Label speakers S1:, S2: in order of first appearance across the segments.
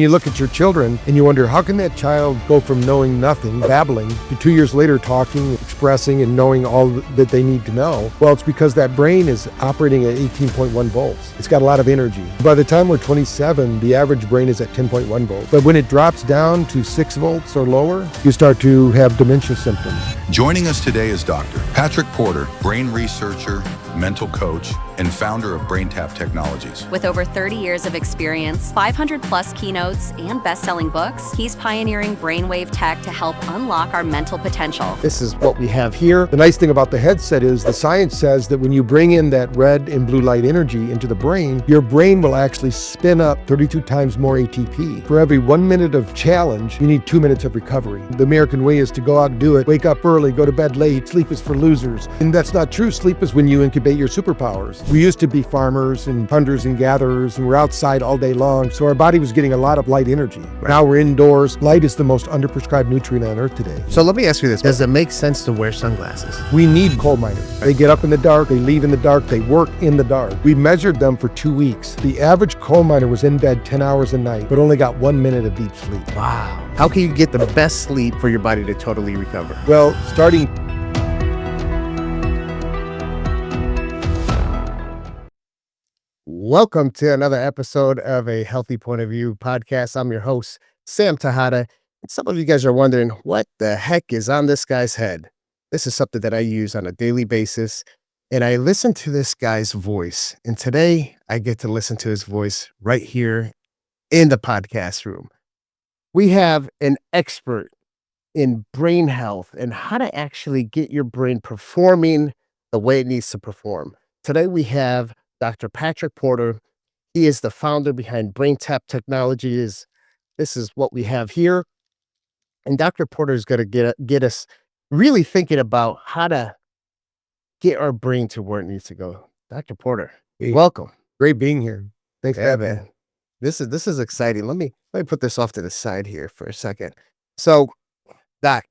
S1: you look at your children and you wonder, how can that child go from knowing nothing, babbling, to 2 years later talking, expressing, and knowing all that they need to know? Well, it's because that brain is operating at 18.1 volts. It's got a lot of energy. By the time we're 27, the average brain is at 10.1 volts. But when it drops down to 6 volts or lower, you start to have dementia symptoms.
S2: Joining us today is Dr. Patrick Porter, brain researcher, mental coach, and founder of BrainTap Technologies.
S3: With over 30 years of experience, 500 plus keynotes, and best-selling books, he's pioneering brainwave tech to help unlock our mental potential.
S1: This is what we have here. The nice thing about the headset is the science says that when you bring in that red and blue light energy into the brain, your brain will actually spin up 32 times more ATP. For every 1 minute of challenge, you need 2 minutes of recovery. The American way is to go out and do it, wake up early, go to bed late, sleep is for losers. And that's not true. Sleep is when you incubate your superpowers. We used to be farmers and hunters and gatherers, and we're outside all day long, so our body was getting a lot of light energy. Now we're indoors. Light is the most underprescribed nutrient on earth today.
S4: So let me ask you this. Does it make sense to wear sunglasses?
S1: We need coal miners. They get up in the dark, they leave in the dark, they work in the dark. We measured them for 2 weeks. The average coal miner was in bed 10 hours a night, but only got 1 minute of deep sleep.
S4: Wow. How can you get the best sleep for your body to totally recover?
S1: Well, starting
S4: Welcome to another episode of A Healthy Point of View podcast. I'm your host, Sam Tejada. And some of you guys are wondering, what the heck is on this guy's head? This is something that I use on a daily basis, and I listen to this guy's voice. And today I get to listen to his voice right here in the podcast room. We have an expert in brain health and how to actually get your brain performing the way it needs to perform. Today we have Dr. Patrick Porter. He is the founder behind BrainTap Technologies. This is what we have here. And Dr. Porter is going to get us really thinking about how to get our brain to where it needs to go. Dr. Porter, welcome.
S1: great being here. Thanks for having me.
S4: This is exciting. Let me put this off to the side here for a second. So, Doc,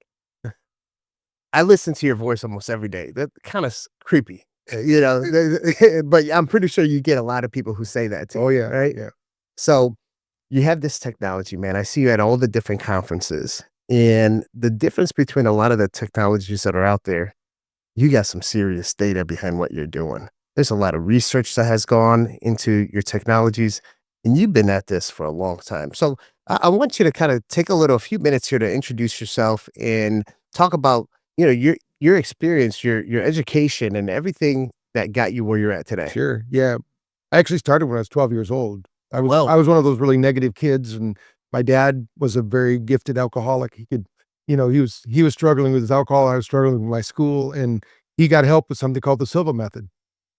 S4: I listen to your voice almost every day. That's kind of creepy. But I'm pretty sure you get a lot of people who say that too.
S1: Oh yeah,
S4: right?
S1: Yeah.
S4: So you have this technology, man. I see you at all the different conferences, and the difference between a lot of the technologies that are out there, you got some serious data behind what you're doing. There's a lot of research that has gone into your technologies, and you've been at this for a long time. So I want you to kind of take a few minutes here to introduce yourself and talk about, your experience, your education, and everything that got you where you're at today.
S1: Sure. Yeah. I actually started when I was 12 years old. I was one of those really negative kids, and my dad was a very gifted alcoholic. He could, he was struggling with his alcohol. I was struggling with my school, and he got help with something called the Silva method,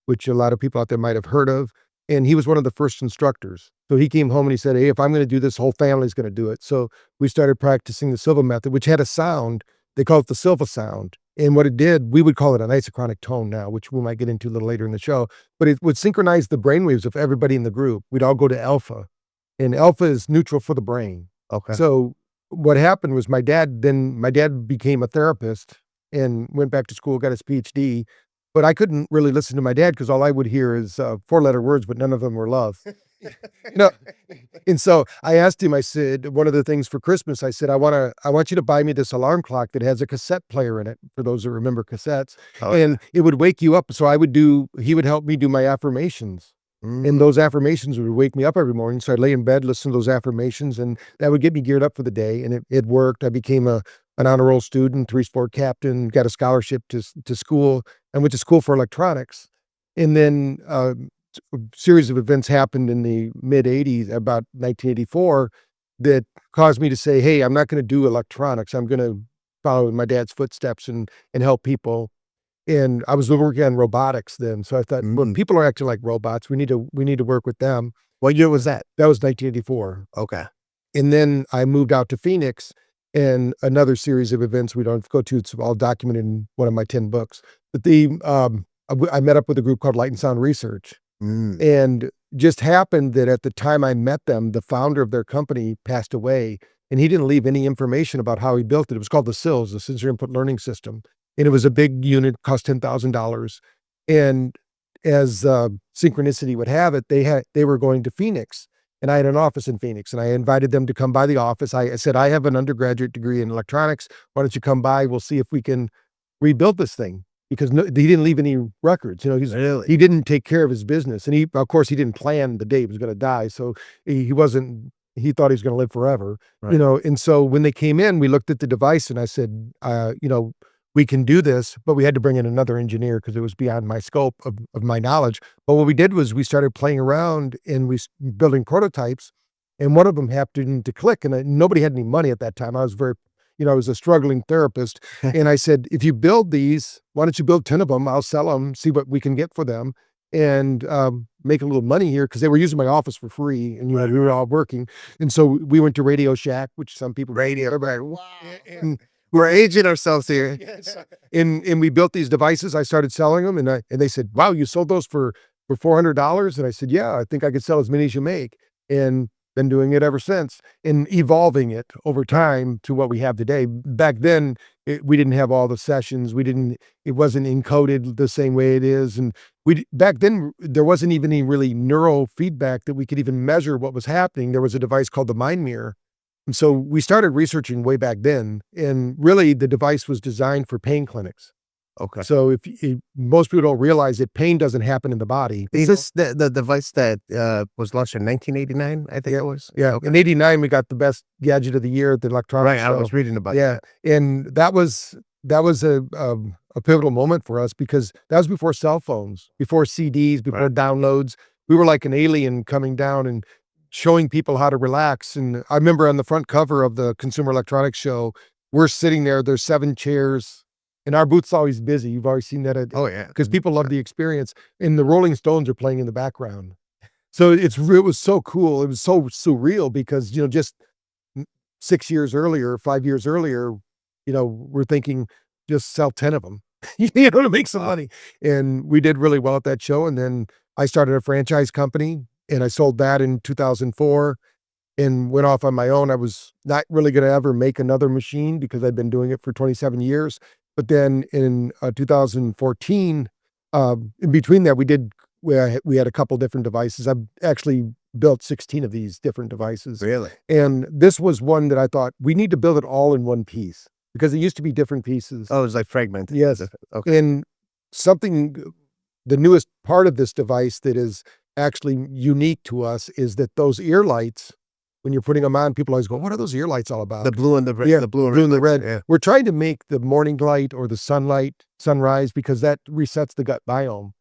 S1: which a lot of people out there might have heard of. And he was one of the first instructors. So he came home and he said, hey, if I'm going to do this, whole family's going to do it. So we started practicing the Silva method, which had a sound. They call it the Silva sound. And what it did, we would call it an isochronic tone now, which we might get into a little later in the show, but it would synchronize the brainwaves of everybody in the group. We'd all go to alpha, and alpha is neutral for the brain.
S4: Okay.
S1: So what happened was my dad became a therapist and went back to school, got his PhD, but I couldn't really listen to my dad because all I would hear is 4-letter words, but none of them were love. And so I asked him, I said, one of the things for Christmas, I said, I want you to buy me this alarm clock that has a cassette player in it, for those that remember cassettes. Oh, and it would wake you up. So he would help me do my affirmations. And those affirmations would wake me up every morning. So I'd lay in bed, listen to those affirmations, and that would get me geared up for the day. And it worked. I became an honor roll student, 3-sport captain, got a scholarship to school. I went to school for electronics. And then a series of events happened in the mid 80s, about 1984, that caused me to say, hey, I'm not going to do electronics. I'm going to follow in my dad's footsteps and help people. And I was working on robotics then. So I thought, well, people are acting like robots. We need to work with them.
S4: What year was that?
S1: That was 1984.
S4: Okay.
S1: And then I moved out to Phoenix, and another series of events we don't go to. It's all documented in one of my 10 books. But I met up with a group called Light and Sound Research. And just happened that at the time I met them, the founder of their company passed away, and he didn't leave any information about how he built it. It was called the SILS, the Sensory Input Learning System. And it was a big unit, cost $10,000. And as synchronicity would have it, they were going to Phoenix. and I had an office in Phoenix, and I invited them to come by the office. I said, I have an undergraduate degree in electronics. Why don't you come by? We'll see if we can rebuild this thing, because he didn't leave any records. He didn't take care of his business, and of course, he didn't plan the day he was going to die. So he wasn't. He thought he was going to live forever,
S4: Right.
S1: And so when they came in, we looked at the device, and I said, we can do this, but we had to bring in another engineer because it was beyond my scope of my knowledge. But what we did was we started playing around and building prototypes, and one of them happened to click, and nobody had any money at that time. I was I was a struggling therapist, and I said, if you build these, why don't you build 10 of them? I'll sell them, see what we can get for them, and make a little money here, because they were using my office for free, and we were all working. And so we went to Radio Shack, which some people everybody, and
S4: We're aging ourselves here.
S1: yes. And we built these devices. I started selling them, and they said, "Wow, you sold those for $400?" And I said, "Yeah, I think I could sell as many as you make." And been doing it ever since, and evolving it over time to what we have today. Back then, we didn't have all the sessions. It wasn't encoded the same way it is, and back then there wasn't even any really neurofeedback that we could even measure what was happening. There was a device called the Mind Mirror. And so we started researching way back then, and really the device was designed for pain clinics.
S4: Okay.
S1: So most people don't realize that pain doesn't happen in the body.
S4: Is this the device that was launched in 1989? I think it was.
S1: Yeah.
S4: Okay.
S1: In '89, we got the best gadget of the year at the electronics
S4: Right. I
S1: show.
S4: was reading about
S1: Yeah. And that was a pivotal moment for us, because that was before cell phones, before CDs, before
S4: Right.
S1: downloads. We were like an alien coming down and showing people how to relax. And I remember on the front cover of the Consumer Electronics Show, we're sitting there, there's 7 chairs, and our booth's always busy. You've already seen that.
S4: Oh yeah.
S1: Because people love the experience, and the Rolling Stones are playing in the background. So it was so cool. It was so surreal, because, just 6 years earlier, 5 years earlier, we're thinking, just sell 10 of them, to make some money. And we did really well at that show. And then I started a franchise company, and I sold that in 2004 and went off on my own. I was not really going to ever make another machine, because I'd been doing it for 27 years. But then in 2014, in between that, we had a couple different devices. I've actually built 16 of these different devices.
S4: Really?
S1: And this was one that I thought, we need to build it all in one piece, because it used to be different pieces.
S4: Oh, it was like fragmented.
S1: Yes.
S4: Okay.
S1: And the newest part of this device that is actually unique to us is that those ear lights, when you're putting them on, people always go, what are those ear lights all about?
S4: The blue and the red.
S1: Yeah,
S4: The blue
S1: and the
S4: lights,
S1: red.
S4: Yeah.
S1: We're trying to make the morning light or the sunrise, because that resets the gut biome.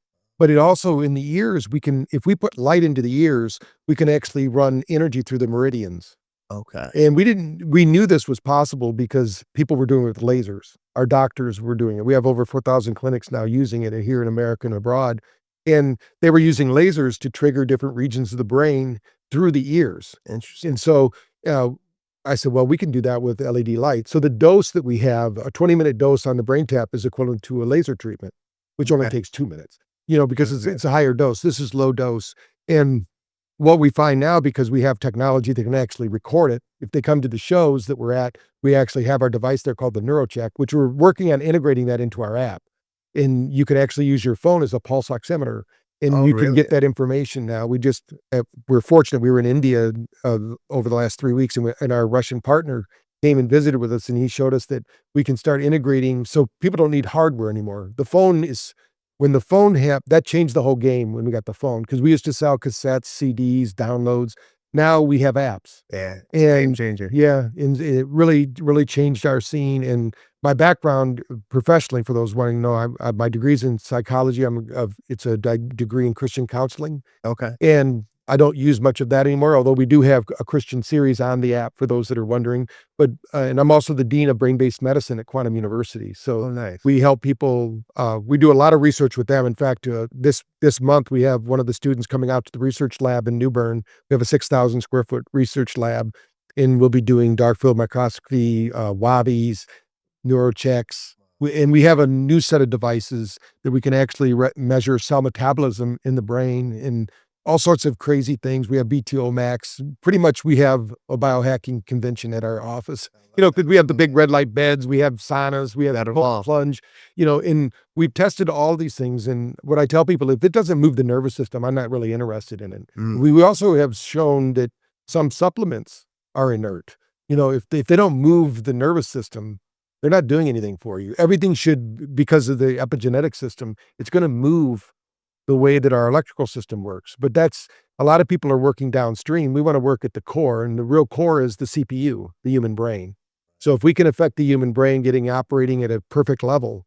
S1: But it also, in the ears, if we put light into the ears, we can actually run energy through the meridians.
S4: Okay.
S1: And we knew this was possible because people were doing it with lasers. Our doctors were doing it. We have over 4,000 clinics now using it here in America and abroad. And they were using lasers to trigger different regions of the brain through the ears.
S4: Interesting.
S1: And so I said, well, we can do that with LED lights. So the dose that we have, a 20-minute dose on the BrainTap, is equivalent to a laser treatment, which only takes 2 minutes, because it's a higher dose. This is low dose. And what we find now, because we have technology that can actually record it, if they come to the shows that we're at, we actually have our device there called the NeuroCheck, which we're working on integrating that into our app. And you can actually use your phone as a pulse oximeter, and you can get that information now. We're fortunate. We were in India over the last 3 weeks, and our Russian partner came and visited with us, and he showed us that we can start integrating, so people don't need hardware anymore. When the phone that changed the whole game when we got the phone, because we used to sell cassettes, CDs, downloads. Now we have apps.
S4: Yeah.
S1: And
S4: Game changer.
S1: yeah, and it really, really changed our scene. And my background professionally, for those wanting to know, my degree's in psychology. It's a degree in Christian counseling.
S4: Okay.
S1: And I don't use much of that anymore, although we do have a Christian series on the app for those that are wondering. But and I'm also the dean of brain-based medicine at Quantum University. So
S4: nice.
S1: we help people. We do a lot of research with them. In fact, this month we have one of the students coming out to the research lab in New Bern. We have a 6,000 square foot research lab, and we'll be doing dark field microscopy, WABIs, neurochecks. And we have a new set of devices that we can actually measure cell metabolism in the brain, and all sorts of crazy things. We have BTO Max. Pretty much we have a biohacking convention at our office. Because we have the big red light beds, we have saunas, we have
S4: Got it
S1: cold
S4: all.
S1: plunge, and we've tested all these things. And what I tell people, if it doesn't move the nervous system, I'm not really interested in it.
S4: Mm.
S1: We also have shown that some supplements are inert. If they don't move the nervous system, they're not doing anything for you. Everything should, because of the epigenetic system, it's going to move the way that our electrical system works. But that's, a lot of people are working downstream. We want to work at the core, and the real core is the CPU, the human brain. So if we can affect the human brain getting operating at a perfect level,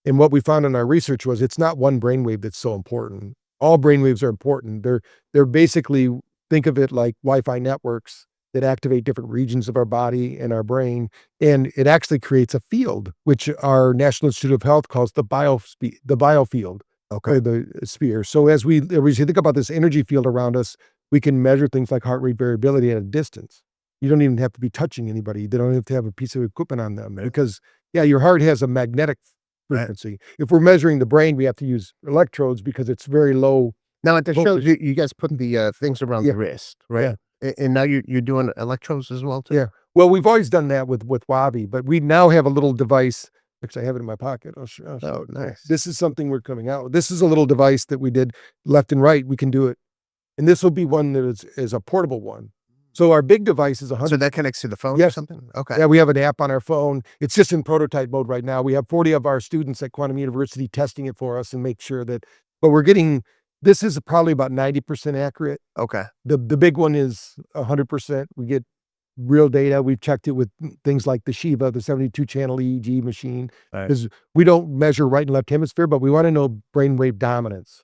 S1: and what we found in our research was it's not one brainwave that's so important. All brainwaves are important. They're basically, think of it like Wi-Fi networks that activate different regions of our body and our brain, and it actually creates a field, which our National Institute of Health calls the biofield.
S4: Okay.
S1: The sphere. So as we think about this energy field around us, we can measure things like heart rate variability at a distance. You don't even have to be touching anybody. They don't have to have a piece of equipment on them because, your heart has a magnetic frequency. If we're measuring the brain, we have to use electrodes because it's very low.
S4: Now at the show,
S1: voltage.
S4: you guys put the things around
S1: Yeah.
S4: the wrist, right?
S1: Yeah.
S4: And now you're doing electrodes as well too?
S1: Yeah. Well, we've always done that with Wabi, but we now have a little device. Actually, I have it in my pocket. I'll show
S4: Oh,
S1: you.
S4: nice.
S1: This is something we're coming out with. This is a little device that we did left and right. We can do it. And this will be one that is a portable one. So our big device is 100.
S4: So that connects to the phone or
S1: Yes.
S4: something? Okay.
S1: Yeah, we have an app on our phone. It's just in prototype mode right now. We have 40 of our students at Quantum University testing it for us and make sure that, but this is probably about 90% accurate.
S4: Okay.
S1: The big one is 100%. We get real data. We've checked it with things like the Shiva, the 72 channel EEG machine,
S4: Right.
S1: because we don't measure right and left hemisphere, but we want to know brainwave dominance.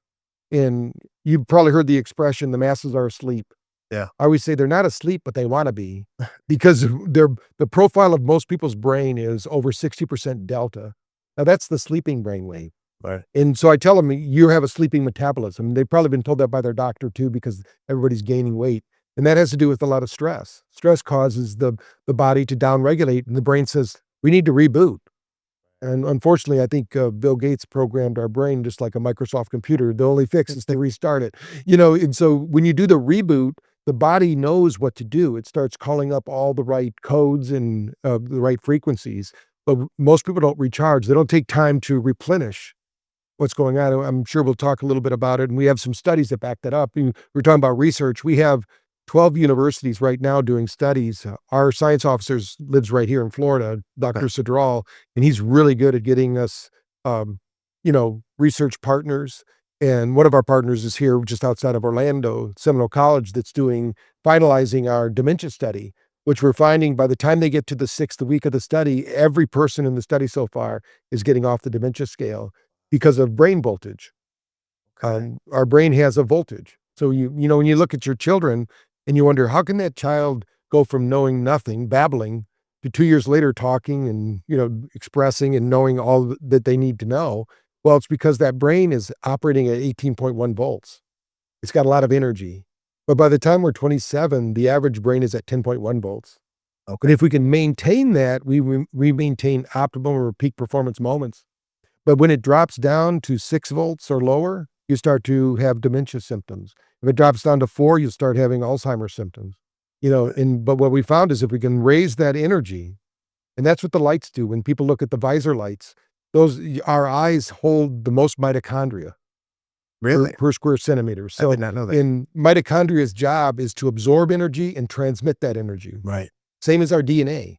S1: And you've probably heard the expression, the masses are asleep.
S4: Yeah.
S1: I always say they're not asleep, but they want to be, because the profile of most people's brain is over 60% delta. Now that's the sleeping brainwave.
S4: Right.
S1: And so I tell them, you have a sleeping metabolism. They've probably been told that by their doctor too, because everybody's gaining weight. And that has to do with a lot of stress. Stress causes the body to downregulate, and the brain says, we need to reboot. And unfortunately, I think Bill Gates programmed our brain just like a Microsoft computer. The only fix is to restart it. And so when you do the reboot, the body knows what to do. It starts calling up all the right codes and the right frequencies. But most people don't recharge. They don't take time to replenish what's going on. I'm sure we'll talk a little bit about it. And we have some studies that back that up. We're talking about research. We have 12 universities right now doing studies. Our science officer lives right here in Florida, Dr. Sidral, and he's really good at getting us, research partners. And one of our partners is here just outside of Orlando, Seminole College, that's finalizing our dementia study, which we're finding by the time they get to the 6th week of the study, every person in the study so far is getting off the dementia scale because of brain voltage. Our brain has a voltage. So, when you look at your children and you wonder, how can that child go from knowing nothing, babbling, to 2 years later talking and, expressing and knowing all that they need to know? Well, it's because that brain is operating at 18.1 volts. It's got a lot of energy. But by the time we're 27, the average brain is at 10.1 volts.
S4: Okay.
S1: And if we can maintain that, we maintain optimal or peak performance moments. But when it drops down to 6 volts or lower, you start to have dementia symptoms. If it drops down to 4, you'll start having Alzheimer's symptoms. But what we found is if we can raise that energy, and that's what the lights do. When people look at the visor lights, our eyes hold the most mitochondria
S4: Really?
S1: per square centimeter.
S4: I
S1: So
S4: did not know that.
S1: in mitochondria's job is to absorb energy and transmit that energy.
S4: Right.
S1: Same as our DNA.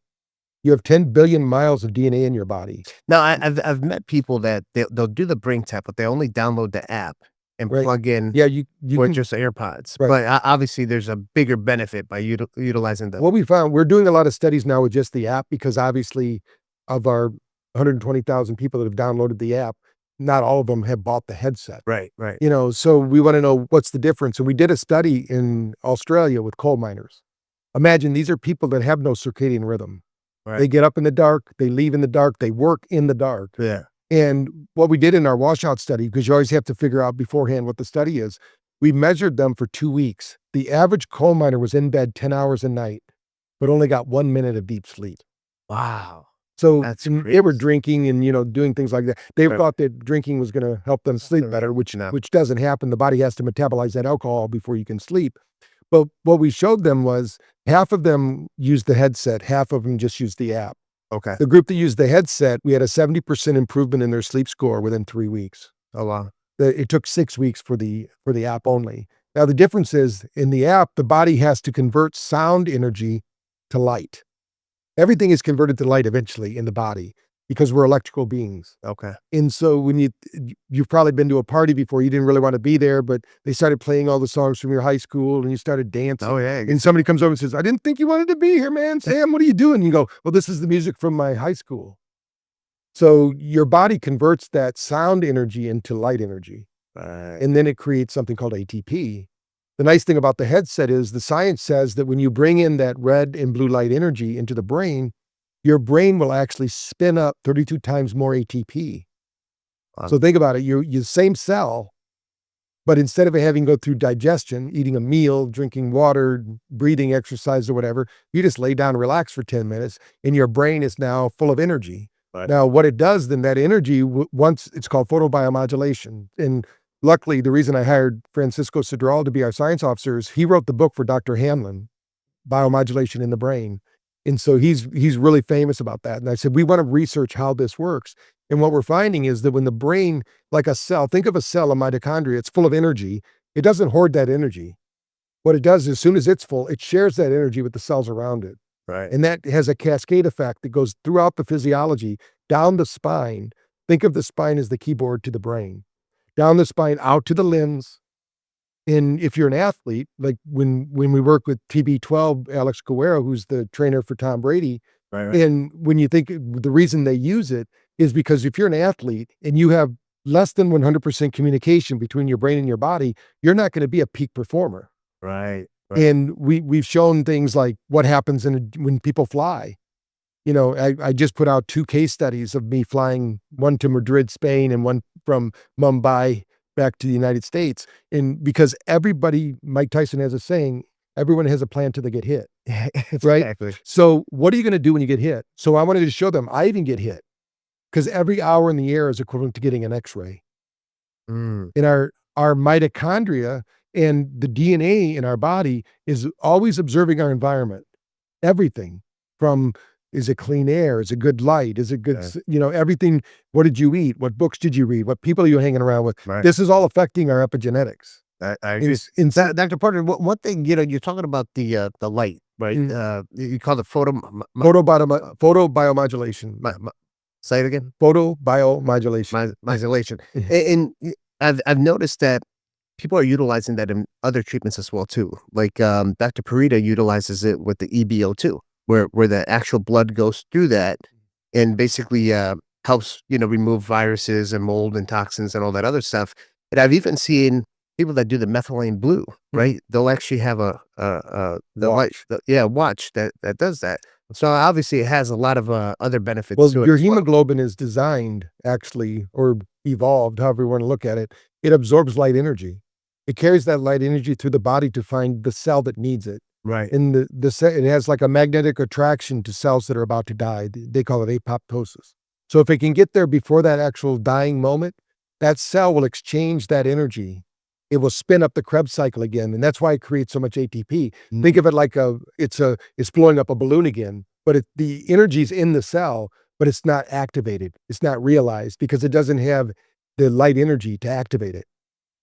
S1: You have 10 billion miles of DNA in your body.
S4: Now I've met people that they'll do the BrainTap, but they only download the app and
S1: Right.
S4: plug in
S1: Yeah, you
S4: with
S1: can.
S4: just AirPods.
S1: Right.
S4: But obviously there's a bigger benefit by utilizing the.
S1: What we found, we're doing a lot of studies now with just the app, because obviously of our 120,000 people that have downloaded the app, not all of them have bought the headset.
S4: Right. Right.
S1: So we want to know what's the difference. And we did a study in Australia with coal miners. Imagine these are people that have no circadian rhythm.
S4: Right.
S1: They get up in the dark, they leave in the dark, they work in the dark.
S4: Yeah.
S1: And what we did in our washout study, because you always have to figure out beforehand what the study is, we measured them for 2 weeks. The average coal miner was in bed 10 hours a night, but only got 1 minute of deep sleep.
S4: Wow.
S1: So
S4: That's
S1: they were
S4: crazy.
S1: drinking and, doing things like that. They
S4: Right.
S1: thought that drinking was going to help them sleep better, which
S4: No.
S1: which doesn't happen. The body has to metabolize that alcohol before you can sleep. But what we showed them was half of them used the headset, half of them just used the app.
S4: Okay.
S1: The group that used the headset, we had a 70% improvement in their sleep score within 3 weeks.
S4: Oh, wow.
S1: It took 6 weeks for the app only. Now the difference is in the app, the body has to convert sound energy to light. Everything is converted to light eventually in the body because we're electrical beings.
S4: Okay.
S1: And so when you've probably been to a party before, you didn't really want to be there, but they started playing all the songs from your high school and you started dancing.
S4: Oh, yeah.
S1: And somebody comes over and says, "I didn't think you wanted to be here, man. Sam, what are you doing?" And you go, "Well, this is the music from my high school." So your body converts that sound energy into light energy.
S4: Right.
S1: And then it creates something called ATP. The nice thing about the headset is the science says that when you bring in that red and blue light energy into the brain, your brain will actually spin up 32 times more ATP.
S4: Wow.
S1: So think about it. You're the same cell, but instead of having to go through digestion, eating a meal, drinking water, breathing exercise or whatever, you just lay down and relax for 10 minutes and your brain is now full of energy.
S4: Right.
S1: Now, what it does then, that energy, once it's called photobiomodulation. And luckily, the reason I hired Francisco Cedral to be our science officer is he wrote the book for Dr. Hanlon, Biomodulation in the Brain. And so he's really famous about that. And I said, we want to research how this works. And what we're finding is that when the brain, like a cell, think of a cell, a mitochondria, it's full of energy. It doesn't hoard that energy. What it does is as soon as it's full, it shares that energy with the cells around it.
S4: Right.
S1: And that has a cascade effect that goes throughout the physiology, down the spine. Think of the spine as the keyboard to the brain. Down the spine, out to the limbs. And if you're an athlete, like when we work with TB12, Alex Guerrero, who's the trainer for Tom Brady,
S4: Right.
S1: and when you think the reason they use it is because if you're an athlete and you have less than 100% communication between your brain and your body, you're not going to be a peak performer.
S4: Right.
S1: And we've shown things like what happens when people fly. I just put out 2 case studies of me flying, one to Madrid, Spain, and one from Mumbai back to the United States. And because Mike Tyson has a saying, everyone has a plan till they get hit, right?
S4: Exactly.
S1: So what are you going to do when you get hit? So I wanted to show them I even get hit because every hour in the air is equivalent to getting an X-ray.
S4: Mm.
S1: And our mitochondria and the DNA in our body is always observing our environment. Everything from, is it clean air? Is it good light? Is it good, everything. What did you eat? What books did you read? What people are you hanging around with?
S4: Right.
S1: This is all affecting our epigenetics.
S4: I agree. Dr. Porter, one thing, you're talking about the light, right? You call it
S1: Photobiomodulation.
S4: Say it again.
S1: Photobiomodulation.
S4: Modulation. And I've noticed that people are utilizing that in other treatments as well too. Like Dr. Parita utilizes it with the EBO2, where the actual blood goes through that and basically helps remove viruses and mold and toxins and all that other stuff. And I've even seen people that do the methylene blue, right? They'll actually have a watch that does that. So obviously it has a lot of other benefits.
S1: Well,
S4: to it
S1: your
S4: as well.
S1: hemoglobin is designed actually, or evolved, however you want to look at it. It absorbs light energy. It carries that light energy through the body to find the cell that needs it.
S4: Right.
S1: And it has like a magnetic attraction to cells that are about to die. They call it apoptosis. So if it can get there before that actual dying moment, that cell will exchange that energy. It will spin up the Krebs cycle again, and that's why it creates so much ATP. Think of it like it's blowing up a balloon again, but the energy's in the cell, but it's not activated. It's not realized because it doesn't have the light energy to activate it.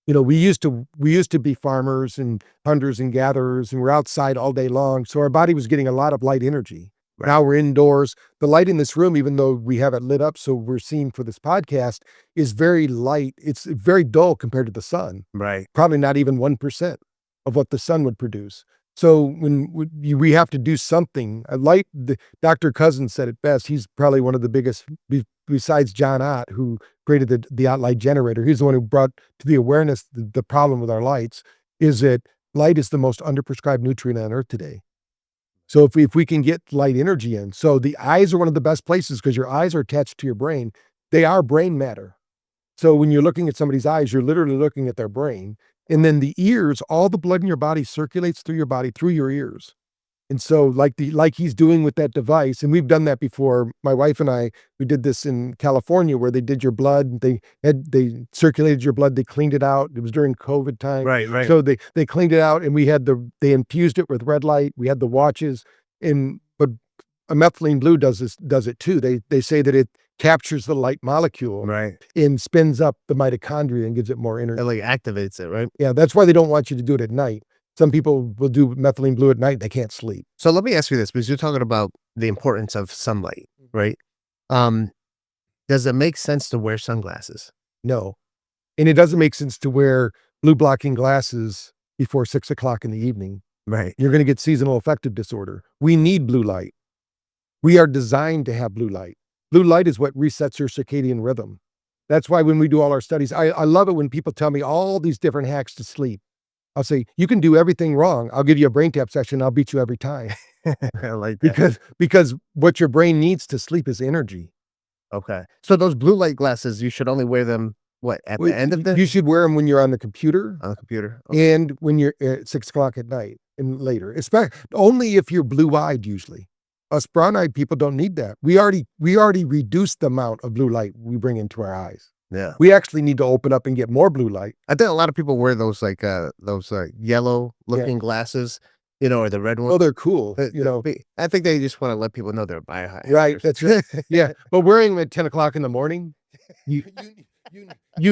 S1: We used to be farmers and hunters and gatherers, and we're outside all day long, so our body was getting a lot of light energy. Right. Now we're indoors. The light in this room, even though we have it lit up so we're seeing for this podcast, is very light. It's very dull compared to the sun.
S4: Right.
S1: Probably not even 1% of what the sun would produce. So when we have to do something, Dr. Cousins said it best. He's probably one of the biggest, besides John Ott, who created the Ott light generator. He's the one who brought to the awareness the problem with our lights is that light is the most underprescribed nutrient on Earth today. So if we can get light energy in, so the eyes are one of the best places because your eyes are attached to your brain. They are brain matter. So when you're looking at somebody's eyes, you're literally looking at their brain. And then the ears, all the blood in your body circulates through your body, through your ears. And so like he's doing with that device, and we've done that before. My wife and I, we did this in California where they did your blood. They circulated your blood. They cleaned it out. It was during COVID time.
S4: Right.
S1: So they cleaned it out, and they infused it with red light. We had the watches, but a methylene blue does it too. They say that it captures the light molecule
S4: Right.
S1: and spins up the mitochondria and gives it more
S4: It
S1: energy.
S4: like activates it, right?
S1: Yeah, that's why they don't want you to do it at night. Some people will do methylene blue at night. They can't sleep.
S4: So let me ask you this, because you're talking about the importance of sunlight, right? Um, does it make sense to wear sunglasses?
S1: No. And it doesn't make sense to wear blue blocking glasses before 6 o'clock in the evening.
S4: Right.
S1: You're going to get seasonal affective disorder. We need blue light. We are designed to have blue light. Blue light is what resets your circadian rhythm. That's why when we do all our studies, I love it when people tell me all these different hacks to sleep. I'll say, you can do everything wrong. I'll give you a BrainTap session. I'll beat you every time.
S4: I like that.
S1: Because what your brain needs to sleep is energy.
S4: Okay. So those blue light glasses, you should only wear them, what, at the end of
S1: You should wear them when you're on the computer
S4: on the computer? Okay.
S1: and when you're at 6 o'clock at night and later. Especially only if you're blue-eyed usually. Us brown-eyed people don't need that. We already reduced the amount of blue light we bring into our eyes.
S4: Yeah.
S1: We actually need to open up and get more blue light.
S4: I think a lot of people wear those yellow looking glasses, or the red
S1: Oh,
S4: ones.
S1: they're cool.
S4: I think they just want to let people know they're biohackers.
S1: Right. That's right. Yeah. But wearing them at 10 o'clock in the morning, you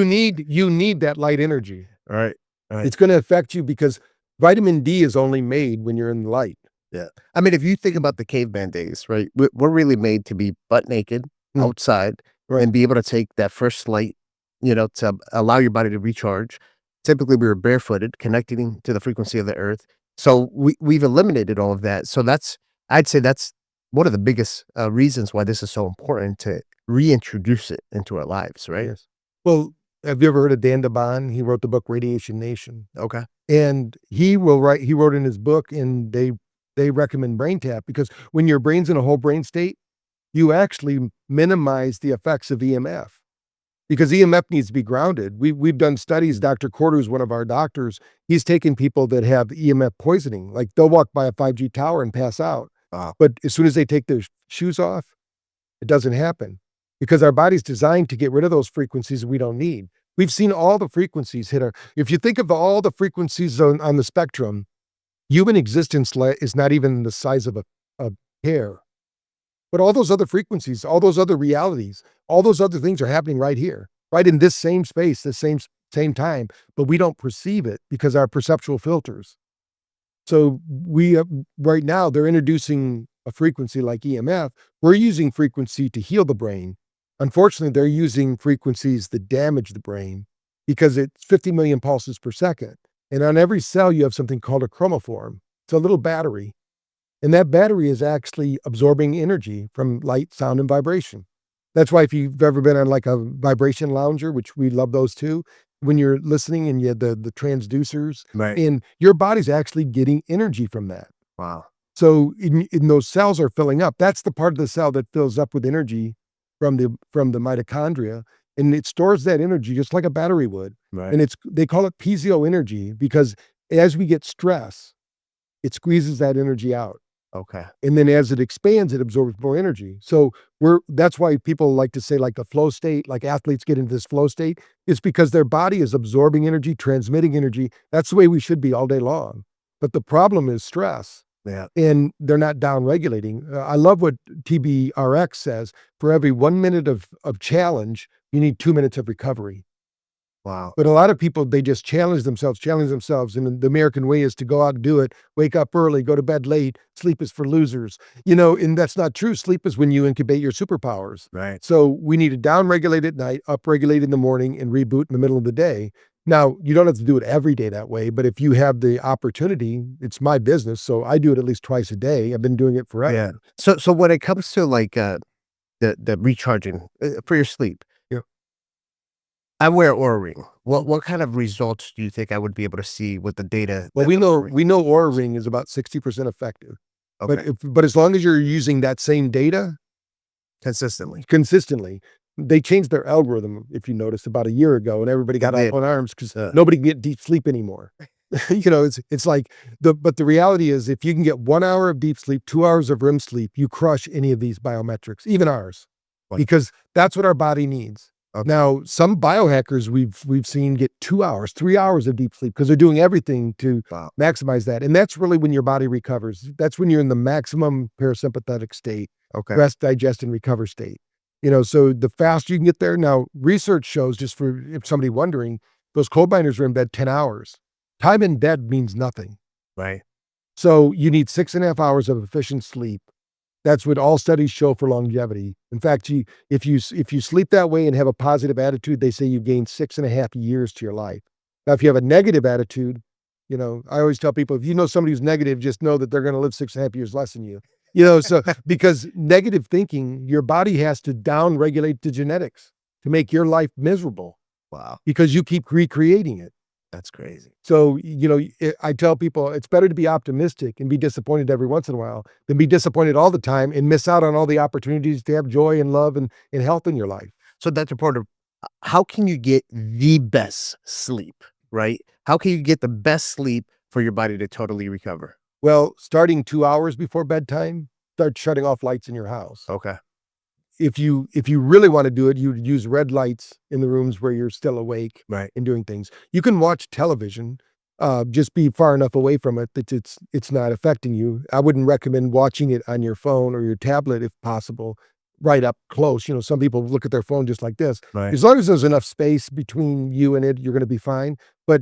S1: need that light energy.
S4: Right.
S1: It's going to affect you because vitamin D is only made when you're in the light.
S4: Yeah. I mean, if you think about the caveman days, right? We're really made to be butt naked outside
S1: Right.
S4: and be able to take that first light, to allow your body to recharge. Typically, we were barefooted, connecting to the frequency of the earth. So we've eliminated all of that. So I'd say that's one of the biggest reasons why this is so important to reintroduce it into our lives, right?
S1: Yes. Well, have you ever heard of Dan DeBon? He wrote the book Radiation Nation.
S4: Okay.
S1: And he wrote in his book, and they recommend BrainTap because when your brain's in a whole brain state, you actually minimize the effects of EMF because EMF needs to be grounded. We've done studies. Dr. Corder is one of our doctors. He's taken people that have EMF poisoning, like they'll walk by a 5G tower and pass out.
S4: Wow.
S1: But as soon as they take their shoes off, it doesn't happen because our body's designed to get rid of those frequencies we don't need. We've seen all the frequencies hit if you think of all the frequencies on the spectrum, human existence is not even the size of a hair. But all those other frequencies, all those other realities, all those other things are happening right here, right in this same space, the same time, but we don't perceive it because our perceptual filters. So right now they're introducing a frequency like EMF. We're using frequency to heal the brain. Unfortunately, they're using frequencies that damage the brain because it's 50 million pulses per second. And on every cell, you have something called a chromophore. It's a little battery. And that battery is actually absorbing energy from light, sound, and vibration. That's why if you've ever been on like a vibration lounger, which we love those too, when you're listening and you have the transducers,
S4: Right.
S1: and your body's actually getting energy from that.
S4: Wow.
S1: So in those cells are filling up. That's the part of the cell that fills up with energy from the mitochondria, and it stores that energy just like a battery would.
S4: Right.
S1: And they call it piezo energy because as we get stress, it squeezes that energy out.
S4: Okay.
S1: And then as it expands, it absorbs more energy. So that's why people like to say like the flow state, like athletes get into this flow state. It's because their body is absorbing energy, transmitting energy. That's the way we should be all day long. But the problem is stress.
S4: Yeah.
S1: And they're not down regulating. I love what TBRX says. For every 1 minute of challenge, you need 2 minutes of recovery.
S4: Wow.
S1: But a lot of people, they just challenge themselves. And the American way is to go out and do it, wake up early, go to bed late. Sleep is for losers, and that's not true. Sleep is when you incubate your superpowers.
S4: Right.
S1: So we need to down-regulate at night, up-regulate in the morning, and reboot in the middle of the day. Now, you don't have to do it every day that way, but if you have the opportunity, it's my business, so I do it at least twice a day. I've been doing it forever.
S4: Yeah. So when it comes to like the recharging for your sleep,
S1: Yeah.
S4: I wear Oura Ring. What kind of results do you think I would be able to see with the data?
S1: Well,
S4: that
S1: we
S4: the
S1: know
S4: Oura Ring-
S1: we know Oura Ring is about 60% effective.
S4: Okay.
S1: But as long as you're using that same data
S4: Consistently.
S1: consistently, they changed their algorithm, if you noticed, about a year ago, and everybody got
S4: They did.
S1: up on arms because
S4: Yeah.
S1: nobody can get deep sleep anymore. It's like but the reality is if you can get 1 hour of deep sleep, 2 hours of REM sleep, you crush any of these biometrics, even ours,
S4: Right.
S1: because that's what our body needs.
S4: Okay.
S1: Now, some biohackers we've seen get 2 hours, 3 hours of deep sleep because they're doing everything to
S4: Wow.
S1: maximize that. And that's really when your body recovers. That's when you're in the maximum parasympathetic state,
S4: Okay.
S1: rest, digest, and recover state. So the faster you can get there. Now, research shows, just for if somebody wondering, those coal miners are in bed 10 hours. Time in bed means nothing.
S4: Right.
S1: So you need 6.5 hours of efficient sleep. That's what all studies show for longevity. In fact, if you sleep that way and have a positive attitude, they say you gain 6.5 years to your life. Now, if you have a negative attitude, I always tell people, if you know somebody who's negative, just know that they're going to live 6.5 years less than you. So because negative thinking, your body has to down-regulate the genetics to make your life miserable
S4: Wow.
S1: because you keep recreating it.
S4: That's crazy.
S1: So, I tell people it's better to be optimistic and be disappointed every once in a while than be disappointed all the time and miss out on all the opportunities to have joy and love and health in your life.
S4: So Dr. Porter, how can you get the best sleep, right? How can you get the best sleep for your body to totally recover?
S1: Well, starting 2 hours before bedtime, start shutting off lights in your house.
S4: Okay.
S1: If you really want to do it, you would use red lights in the rooms where you're still awake,
S4: Right.
S1: and doing things. You can watch television, just be far enough away from it that it's not affecting you. I wouldn't recommend watching it on your phone or your tablet if possible, right up close. Some people look at their phone just like this.
S4: Right.
S1: As long as there's enough space between you and it, you're going to be fine. But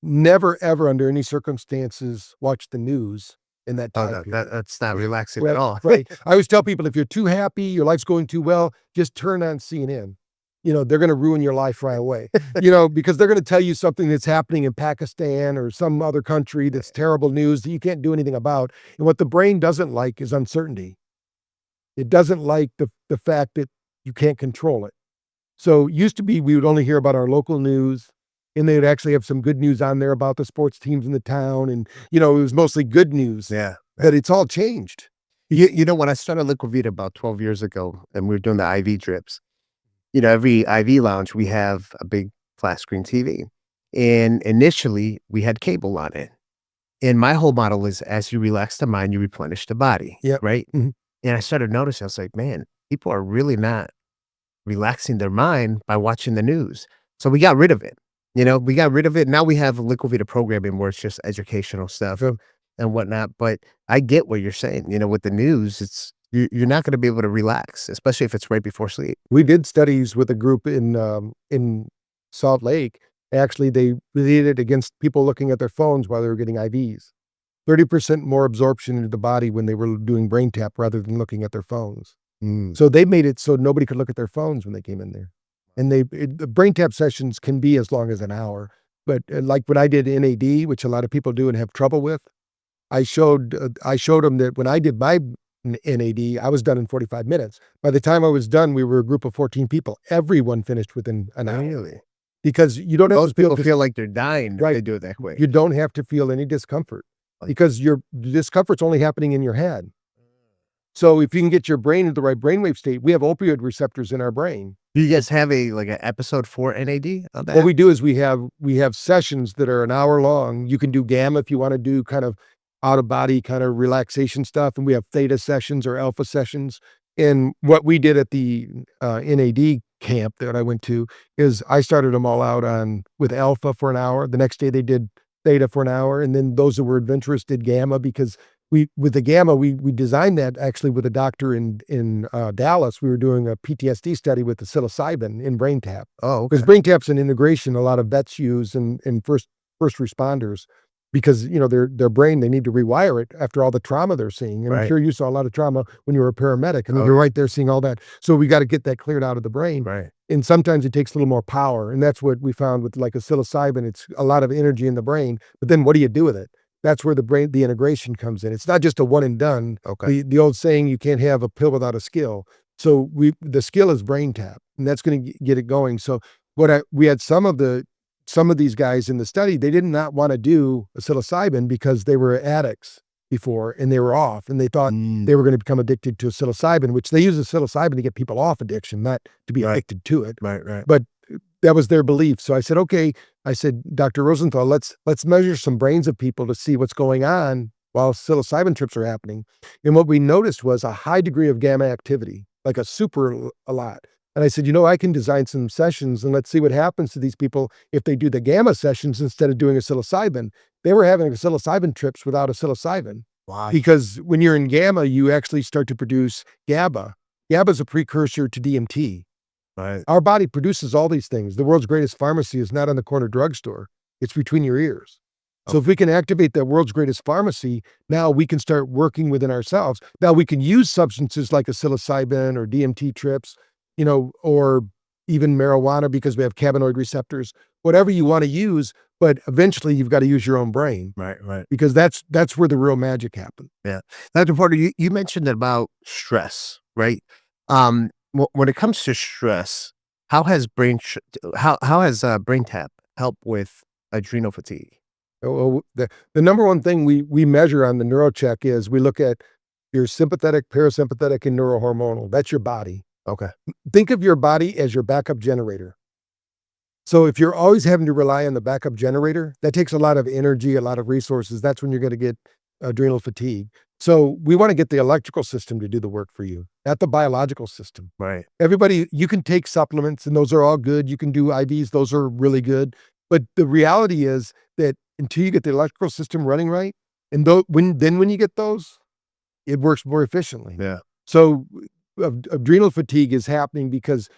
S1: never, ever, under any circumstances, watch the news in that
S4: Oh,
S1: time period.
S4: that's not relaxing
S1: Well,
S4: at all.
S1: right. I always tell people, if you're too happy, your life's going too well, just turn on CNN. They're going to ruin your life right away, because they're going to tell you something that's happening in Pakistan or some other country that's terrible news that you can't do anything about. And what the brain doesn't like is uncertainty. It doesn't like the fact that you can't control it. So it used to be we would only hear about our local news, and they would actually have some good news on there about the sports teams in the town. And, it was mostly good news.
S4: Yeah.
S1: But it's all changed.
S4: When I started Liquivita about 12 years ago and we were doing the IV drips, every IV lounge, we have a big flat screen TV. And initially we had cable on it. And my whole model is as you relax the mind, you replenish the body.
S1: Yep.
S4: Right.
S1: Mhm.
S4: And I started noticing, I was like, man, people are really not relaxing their mind by watching the news. So we got rid of it. We got rid of it. Now we have Liquivita programming where it's just educational stuff and whatnot. But I get what you're saying. With the news, you're not going to be able to relax, especially if it's right before sleep.
S1: We did studies with a group in Salt Lake. Actually, they did it against people looking at their phones while they were getting IVs. 30% more absorption into the body when they were doing BrainTap rather than looking at their phones. So they made it so nobody could look at their phones when they came in there. And the BrainTap sessions can be as long as an hour. But like when I did NAD, which a lot of people do and have trouble with, I showed them that when I did my NAD, I was done in 45 minutes. By the time I was done, we were a group of 14 people. Everyone finished within an hour.
S4: Really?
S1: Because you don't have
S4: Those
S1: to
S4: people feel like they're dying if
S1: Right.
S4: they do it that way.
S1: You don't have to feel any discomfort because your discomfort's only happening in your head. So if you can get your brain into the right brainwave state, we have opioid receptors in our brain.
S4: Do you guys have an episode for NAD on that?
S1: What we do is we have sessions that are an hour long. You can do gamma if you want to do kind of out of body kind of relaxation stuff, and we have theta sessions or alpha sessions. And what we did at the NAD camp that I went to is I started them all out with alpha for an hour. The next day they did theta for an hour, and then those that were adventurous did gamma because with the gamma, we designed that actually with a doctor in Dallas. We were doing a PTSD study with the psilocybin in BrainTap.
S4: Oh, okay.
S1: Because BrainTap's an integration a lot of vets use and first responders because, their brain, they need to rewire it after all the trauma they're seeing. And I'm
S4: Right.
S1: sure you saw a lot of trauma when you were a paramedic. I mean,
S4: Oh.
S1: you're right there seeing all that. So we got to get that cleared out of the brain.
S4: Right.
S1: And sometimes it takes a little more power. And that's what we found with like a psilocybin. It's a lot of energy in the brain. But then what do you do with it? That's where the integration comes in. It's not just a one and done.
S4: Okay.
S1: The old saying, you can't have a pill without a skill. So the skill is BrainTap, and that's going to get it going. So we had some of these guys in the study, they did not want to do a psilocybin because they were addicts before and they were off and they thought they were going to become addicted to psilocybin, which they use a psilocybin to get people off addiction, not to be
S4: Right.
S1: addicted to it.
S4: Right.
S1: But that was their belief. So I said, okay. I said, Dr. Rosenthal, let's measure some brains of people to see what's going on while psilocybin trips are happening. And what we noticed was a high degree of gamma activity, like a lot. And I said, I can design some sessions and let's see what happens to these people if they do the gamma sessions instead of doing a psilocybin. They were having a psilocybin trips without a psilocybin.
S4: Wow.
S1: Because when you're in gamma, you actually start to produce GABA. GABA is a precursor to DMT.
S4: Right.
S1: Our body produces all these things. The world's greatest pharmacy is not on the corner drugstore. It's between your ears. So if we can activate that world's greatest pharmacy, now we can start working within ourselves. Now we can use substances like a psilocybin or DMT trips, or even marijuana because we have cannabinoid receptors, whatever you want to use. But eventually you've got to use your own brain.
S4: Right.
S1: Because that's where the real magic happens.
S4: Yeah. Dr. Porter, you mentioned about stress, right? When it comes to stress, how has BrainTap helped with adrenal fatigue?
S1: Well, the number one thing we measure on the neurocheck is we look at your sympathetic, parasympathetic, and neurohormonal. That's your body.
S4: Okay.
S1: Think of your body as your backup generator. So if you're always having to rely on the backup generator, that takes a lot of energy, a lot of resources. That's when you're going to get adrenal fatigue. So we want to get the electrical system to do the work for you, not the biological system.
S4: Right.
S1: Everybody, you can take supplements and those are all good. You can do IVs. Those are really good. But the reality is that until you get the electrical system running right, and when you get those, it works more efficiently.
S4: Yeah.
S1: So adrenal fatigue is happening because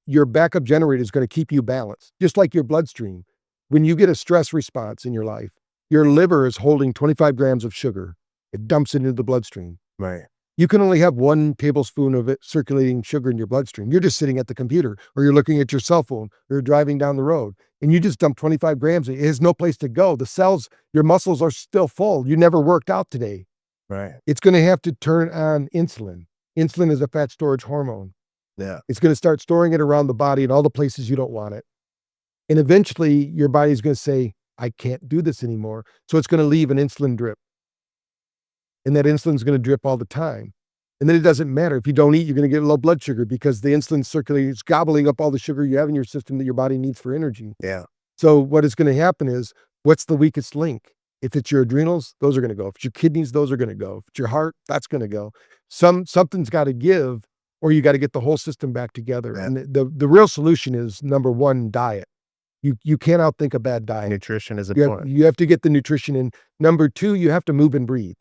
S1: your backup generator is going to keep you balanced, just like your bloodstream. When you get a stress response in your life, your liver is holding 25 grams of sugar. It dumps it into the bloodstream.
S4: Right.
S1: You can only have 1 tablespoon of it circulating sugar in your bloodstream. You're just sitting at the computer or you're looking at your cell phone or you're driving down the road and you just dump 25 grams. It has no place to go. The cells, your muscles are still full. You never worked out today.
S4: Right.
S1: It's going to have to turn on insulin. Insulin is a fat storage hormone.
S4: Yeah.
S1: It's going to start storing it around the body in all the places you don't want it. And eventually your body's going to say, I can't do this anymore. So it's going to leave an insulin drip. And that insulin's going to drip all the time. And then it doesn't matter. If you don't eat, you're going to get low blood sugar because the insulin circulating is gobbling up all the sugar you have in your system that your body needs for energy.
S4: Yeah.
S1: So what is going to happen is, what's the weakest link? If it's your adrenals, those are going to go. If it's your kidneys, those are going to go. If it's your heart, that's going to go. Something's got to give, or you got to get the whole system back together.
S4: Yeah.
S1: And the real solution is, number one, diet. You can't outthink a bad diet.
S4: Nutrition is
S1: You
S4: important.
S1: have to get the nutrition in. Number two, you have to move and breathe.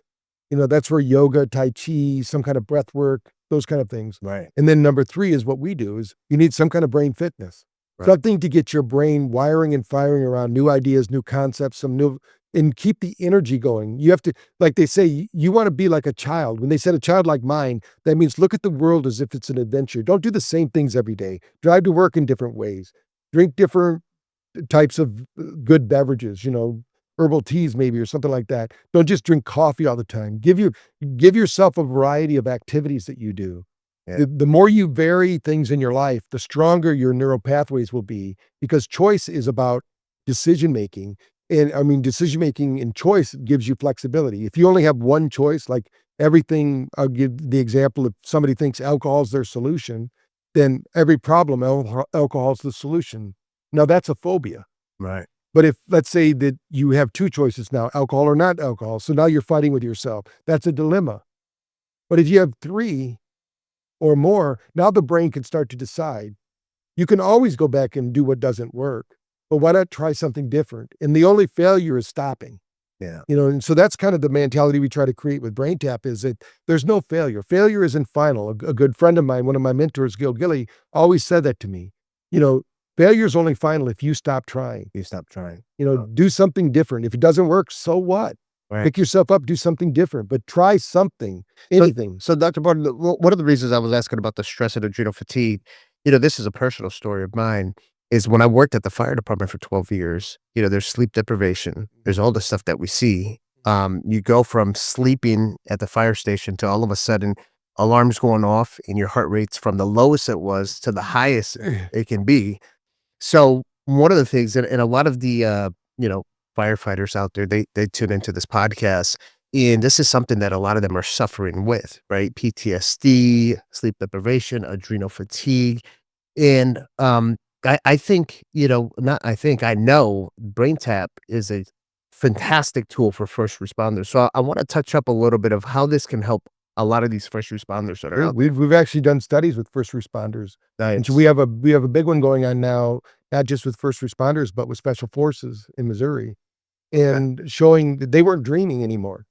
S1: That's where yoga, Tai Chi, some kind of breath work, those kind of things.
S4: Right.
S1: And then number three is what we do is you need some kind of brain fitness.
S4: Right.
S1: Something to get your brain wiring and firing around new ideas, new concepts, and keep the energy going. You have to, like they say, you want to be like a child. When they said a child like mine, that means look at the world as if it's an adventure. Don't do the same things every day. Drive to work in different ways. Drink different types of good beverages, herbal teas maybe or something like that. Don't just drink coffee all the time. Give yourself a variety of activities that you do.
S4: Yeah.
S1: The more you vary things in your life, the stronger your neural pathways will be, because choice is about decision making. And decision making and choice gives you flexibility. If you only have one choice, like everything, I'll give the example, if somebody thinks alcohol is their solution, then every problem, alcohol is the solution. Now that's a phobia.
S4: Right.
S1: But if, let's say that you have two choices now, alcohol or not alcohol, so now you're fighting with yourself. That's a dilemma. But if you have three or more, now the brain can start to decide. You can always go back and do what doesn't work, but why not try something different? And the only failure is stopping.
S4: Yeah.
S1: And so that's kind of the mentality we try to create with BrainTap, is that there's no failure. Failure isn't final. A good friend of mine, one of my mentors, Gil Gilly, always said that to me. Failure is only final if you stop trying.
S4: You stop trying.
S1: Do something different. If it doesn't work, so what?
S4: Right.
S1: Pick yourself up, do something different, but try something, anything.
S4: So Dr. Barton, one of the reasons I was asking about the stress and adrenal fatigue, this is a personal story of mine, is when I worked at the fire department for 12 years, there's sleep deprivation. There's all the stuff that we see. You go from sleeping at the fire station to all of a sudden alarms going off and your heart rate's from the lowest it was to the highest it can be. So one of the things, and a lot of the, firefighters out there, they tune into this podcast, and this is something that a lot of them are suffering with, right? PTSD, sleep deprivation, adrenal fatigue. And I think, not I think, I know BrainTap is a fantastic tool for first responders. So I want to touch up a little bit of how this can help a lot of these first responders that are
S1: Sure,
S4: out there.
S1: we've actually done studies with first responders, and so
S4: Nice.
S1: we have a big one going on now, not just with first responders, but with special forces in Missouri,
S4: Okay.
S1: and showing that they weren't dreaming anymore.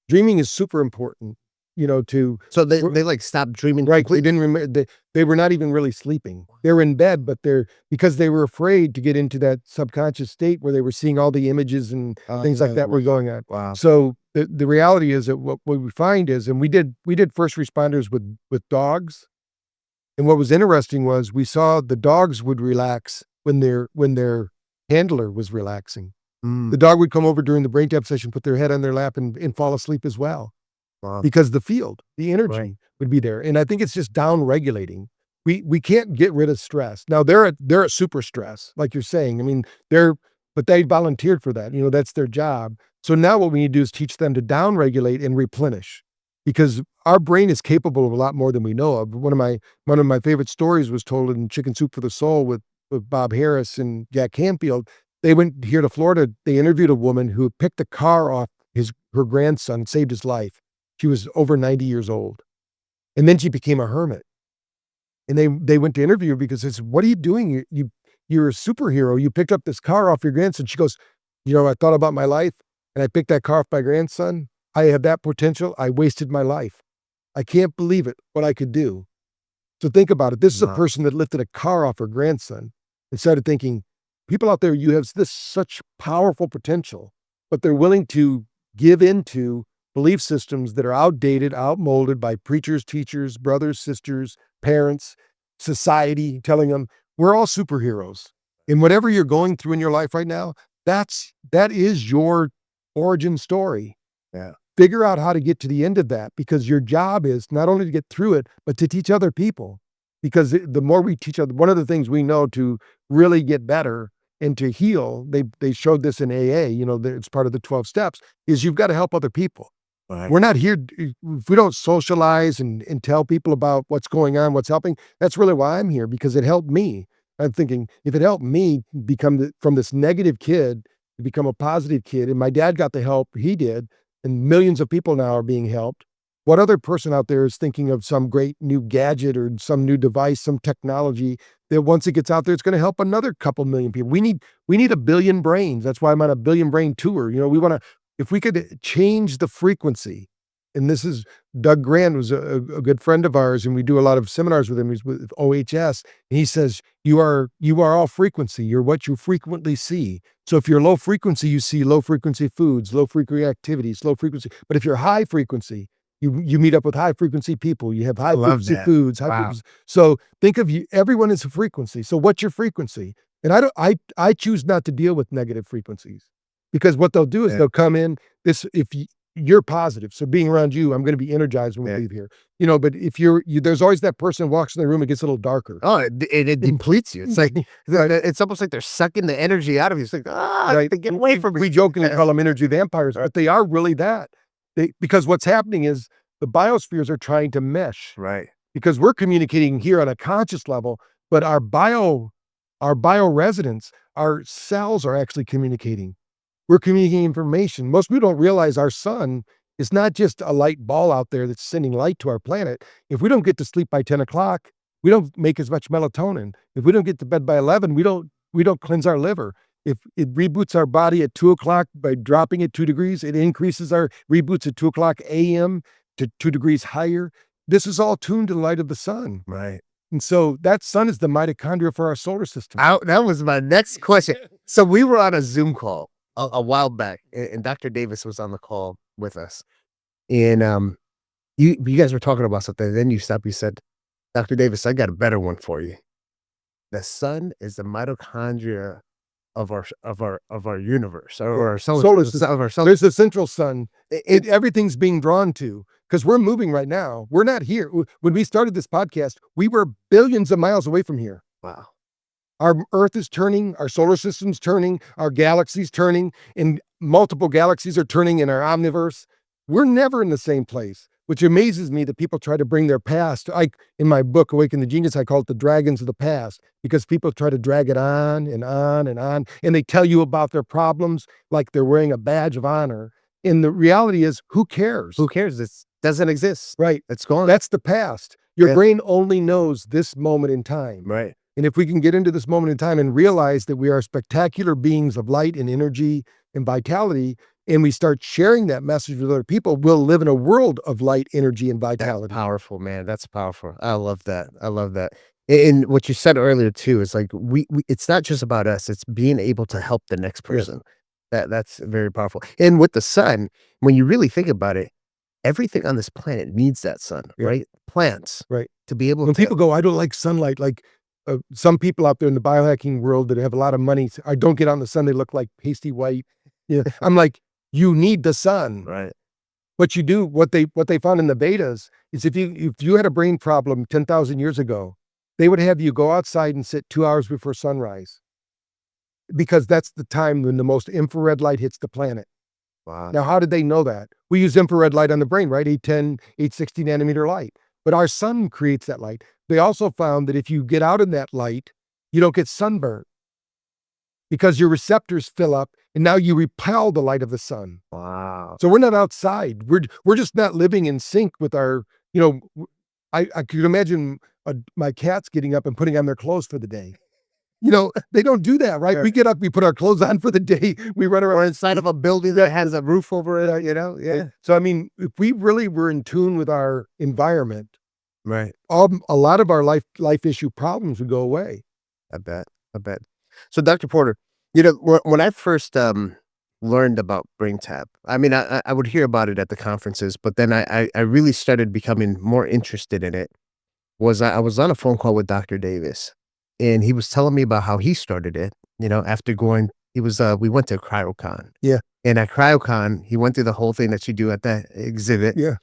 S1: Dreaming is super important, to
S4: So they,
S1: we're
S4: they like stop dreaming
S1: right, they
S4: completely.
S1: didn't remember they were not even really sleeping. They were in bed, but because they were afraid to get into that subconscious state where they were seeing all the images and things like that were going on.
S4: Wow.
S1: So the reality is that what we find is, and we did first responders with dogs, and what was interesting was we saw the dogs would relax when their handler was relaxing. The
S4: Mm,
S1: dog would come over during the brain tap session, put their head on their lap and fall asleep as well
S4: wow.
S1: because the
S4: Right.
S1: energy would be there. And I think it's just down regulating. We can't get rid of stress. Now they're at super stress, like you're saying. I mean, but they volunteered for that. That's their job. So now what we need to do is teach them to down regulate and replenish, because our brain is capable of a lot more than we know of. One of my favorite stories was told in Chicken Soup for the Soul with Bob Harris and Jack Canfield. They went here to Florida. They interviewed a woman who picked a car off her grandson, saved his life. She was over 90 years old. And then she became a hermit. And they went to interview her because they said, "What are you doing? You're a superhero. You picked up this car off your grandson." She goes, "I thought about my life and I picked that car off my grandson. I had that potential. I wasted my life. I can't believe it, what I could do." So think about it. This is a
S4: Wow.
S1: person that lifted a car off her grandson and started thinking, people out there, you have this such powerful potential, but they're willing to give into belief systems that are outdated, outmolded by preachers, teachers, brothers, sisters, parents, society, telling them we're all superheroes. And whatever you're going through in your life right now, that is your origin story.
S4: Yeah.
S1: Figure out how to get to the end of that, because your job is not only to get through it, but to teach other people. Because the more we teach other, one of the things we know to really get better and to heal, they showed this in AA, it's part of the 12 steps, is you've got to help other people.
S4: Right.
S1: We're not here, if we don't socialize and tell people about what's going on, what's helping, that's really why I'm here, because it helped me. I'm thinking, if it helped me from this negative kid to become a positive kid, and my dad got the help he did, and millions of people now are being helped, what other person out there is thinking of some great new gadget or some new device, some technology that once it gets out there, it's going to help another couple million people? We need a billion brains. That's why I'm on a billion brain tour. We want to, if we could change the frequency, and this is Doug Grand was a good friend of ours, and we do a lot of seminars with him. He's with OHS, and he says, you are all frequency. You're what you frequently see. So if you're low frequency, you see low frequency foods, low frequency activities, low frequency. But if you're high frequency, you meet up with high frequency people. You have high
S4: Love
S1: frequency
S4: that.
S1: foods, high
S4: Wow.
S1: frequency. So think of you. Everyone is a frequency. So what's your frequency? And I choose not to deal with negative frequencies, because what they'll do is
S4: Yeah.
S1: they'll come in. You're positive, so being around you, I'm going to be energized when we
S4: Yeah.
S1: leave here. But if there's always that person walks in the room, it gets a little darker.
S4: Oh, it depletes you. It's like
S1: Right.
S4: it's almost like they're sucking the energy out of you. It's like,
S1: Right.
S4: get away from me.
S1: We jokingly call them energy vampires, but they are really that. Because what's happening is the biospheres are trying to mesh,
S4: Right.
S1: because we're communicating here on a conscious level, but our bioresidents, our cells are actually communicating. We're communicating information. Most people don't realize our sun is not just a light ball out there that's sending light to our planet. If we don't get to sleep by 10 o'clock, we don't make as much melatonin. If we don't get to bed by 11, we don't cleanse our liver. If it reboots our body at 2 o'clock by dropping it 2 degrees, it increases our reboots at 2 o'clock a.m. to 2 degrees higher. This is all tuned to the light of the sun.
S4: Right.
S1: And so that sun is the mitochondria for our solar system.
S4: That was my next question. So we were on a Zoom call a while back, and Dr. Davis was on the call with us. And you guys were talking about something. And then you stopped. You said, "Dr. Davis, I got a better one for you. The sun is the mitochondria of our universe, or our
S1: Solar system.
S4: of our solar."
S1: There's the central sun. Everything's being drawn to, because we're moving right now. We're not here. When we started this podcast, we were billions of miles away from here.
S4: Wow.
S1: Our Earth is turning, our solar system's turning, our galaxy's turning, and multiple galaxies are turning in our omniverse. We're never in the same place. which amazes me that people try to bring their past. In my book, Awaken the Genius, I call it the dragons of the past, because people try to drag it on and on and on, and they tell you about their problems like they're wearing a badge of honor. And the reality is, who cares?
S4: Who cares? It doesn't exist.
S1: Right.
S4: It's gone.
S1: That's the past. Your
S4: Yeah.
S1: brain only knows this moment in time.
S4: Right.
S1: And if we can get into this moment in time and realize that we are spectacular beings of light and energy and vitality, and we start sharing that message with other people, we'll live in a world of light, energy, and
S4: That's
S1: vitality.
S4: powerful, man. That's powerful. I love that. I love that. And what you said earlier too is like we it's not just about us, it's being able to help the next
S1: Yeah.
S4: person. That's very powerful. And with the sun, when you really think about it, everything on this planet needs that sun,
S1: Yeah.
S4: right? Plants,
S1: Right.
S4: to be able
S1: When
S4: to
S1: people go, I don't like sunlight, like some people out there in the biohacking world that have a lot of money, I don't get out in the sun, they look like pasty white. Yeah. I'm like, you need the sun.
S4: right.
S1: What you do, what they found in the Vedas is if you had a brain problem 10,000 years ago, they would have you go outside and sit 2 hours before sunrise, because that's the time when the most infrared light hits the planet.
S4: Wow.
S1: Now, how did they know that? We use infrared light on the brain, right? 810, 860 nanometer light. But our sun creates that light. They also found that if you get out in that light, you don't get sunburned because your receptors fill up and now you repel the light of the sun.
S4: Wow.
S1: So we're not outside. We're just not living in sync with our, I could imagine my cats getting up and putting on their clothes for the day. They don't do that, right?
S4: Sure.
S1: We get up, we put our clothes on for the day, we run around.
S4: Or inside of a building that has a roof over it, Yeah.
S1: So, I mean, if we really were in tune with our environment,
S4: Right.
S1: a lot of our life issue problems would go away.
S4: I bet. I bet. So, Dr. Porter, when I first learned about BrainTap, I mean, I would hear about it at the conferences, but then I really started becoming more interested in it. I was on a phone call with Dr. Davis, and he was telling me about how he started it. After going, we went to CryoCon.
S1: Yeah.
S4: And at CryoCon, he went through the whole thing that you do at that exhibit.
S1: Yeah.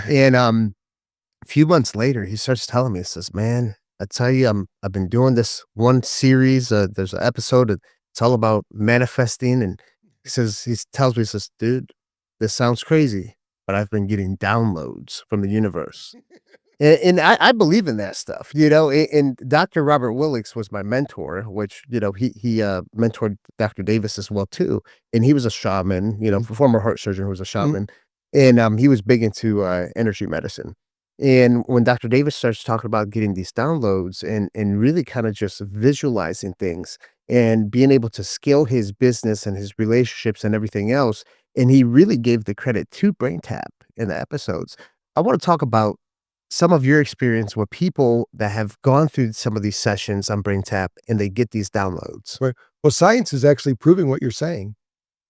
S4: And a few months later, he starts telling me, he says, "Man, I tell you, I've been doing this one series. There's an episode. It's all about manifesting." And he tells me, he says, "Dude, this sounds crazy, but I've been getting downloads from the universe." And I believe in that stuff, and Dr. Robert Willix was my mentor, which, he mentored Dr. Davis as well too. And he was a shaman, former heart surgeon who was a shaman. And he was big into energy medicine. And when Dr. Davis starts talking about getting these downloads and really kind of just visualizing things and being able to scale his business and his relationships and everything else, and he really gave the credit to BrainTap in the episodes. I want to talk about some of your experience with people that have gone through some of these sessions on BrainTap and they get these downloads.
S1: Right. Well, science is actually proving what you're saying.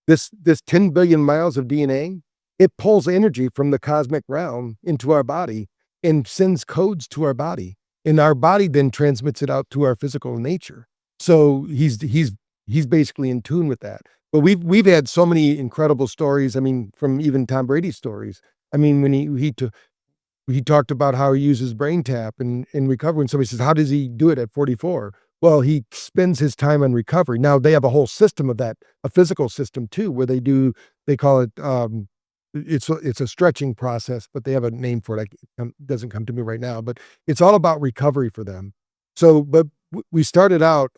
S1: This 10 billion miles of DNA, it pulls energy from the cosmic realm into our body and sends codes to our body. And our body then transmits it out to our physical nature. So he's basically in tune with that. But we've had so many incredible stories. I mean, from even Tom Brady's stories. I mean, when he talked about how he uses BrainTap and recovery, and somebody says, how does he do it at 44? Well, he spends his time on recovery. Now they have a whole system of that, a physical system too, where they call it, it's a stretching process, but they have a name for it. Doesn't come to me right now, but it's all about recovery for them. So, but I started out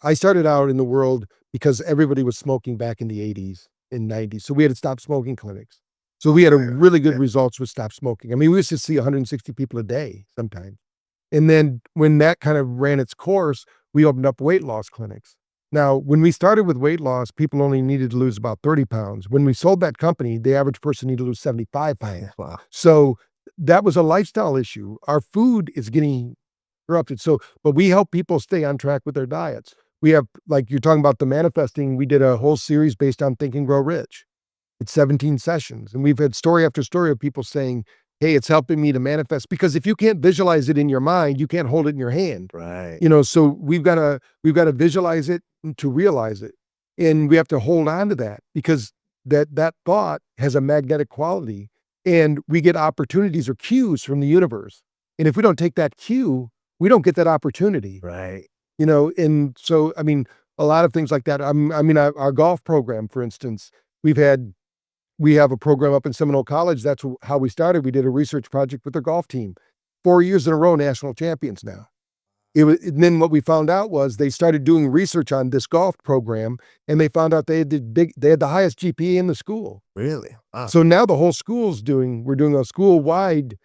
S1: in the world because everybody was smoking back in the 80s and 90s. So we had to stop smoking clinics. So we had a really good results with stop smoking. I mean, we used to see 160 people a day sometimes. And then when that kind of ran its course, we opened up weight loss clinics. Now, when we started with weight loss, people only needed to lose about 30 pounds. When we sold that company, the average person needed to lose 75 pounds.
S4: Wow.
S1: So that was a lifestyle issue. Our food is getting corrupted. So, but we help people stay on track with their diets. We have, like you're talking about the manifesting, we did a whole series based on Think and Grow Rich. It's 17 sessions. And we've had story after story of people saying, hey, it's helping me to manifest. Because if you can't visualize it in your mind, you can't hold it in your hand.
S4: Right.
S1: So we've got to visualize it to realize it. And we have to hold on to that because that thought has a magnetic quality and we get opportunities or cues from the universe. And if we don't take that cue, we don't get that opportunity.
S4: Right.
S1: And so, I mean, a lot of things like that. Our golf program, for instance, we've had we have a program up in Seminole College. That's how we started. We did a research project with their golf team. 4 years in a row, national champions now. And then what we found out was they started doing research on this golf program, and they found out they had the highest GPA in the school.
S4: Really? Wow.
S1: So now the whole school's we're doing a school-wide,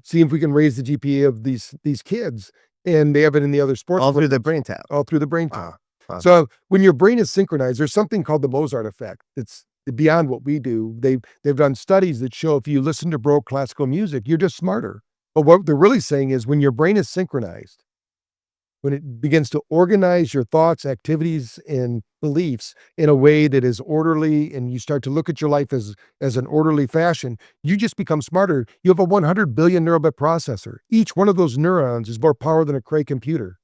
S1: see if we can raise the GPA of these kids, and they have it in the other sports.
S4: All through the BrainTap.
S1: All through the BrainTap.
S4: Wow. Wow.
S1: So when your brain is synchronized, there's something called the Mozart effect. It's beyond what we do. They've done studies that show if you listen to Baroque classical music, you're just smarter. But what they're really saying is when your brain is synchronized, when it begins to organize your thoughts, activities, and beliefs in a way that is orderly, and you start to look at your life as an orderly fashion, you just become smarter. You have a 100 billion neural bit processor. Each one of those neurons is more power than a Cray computer.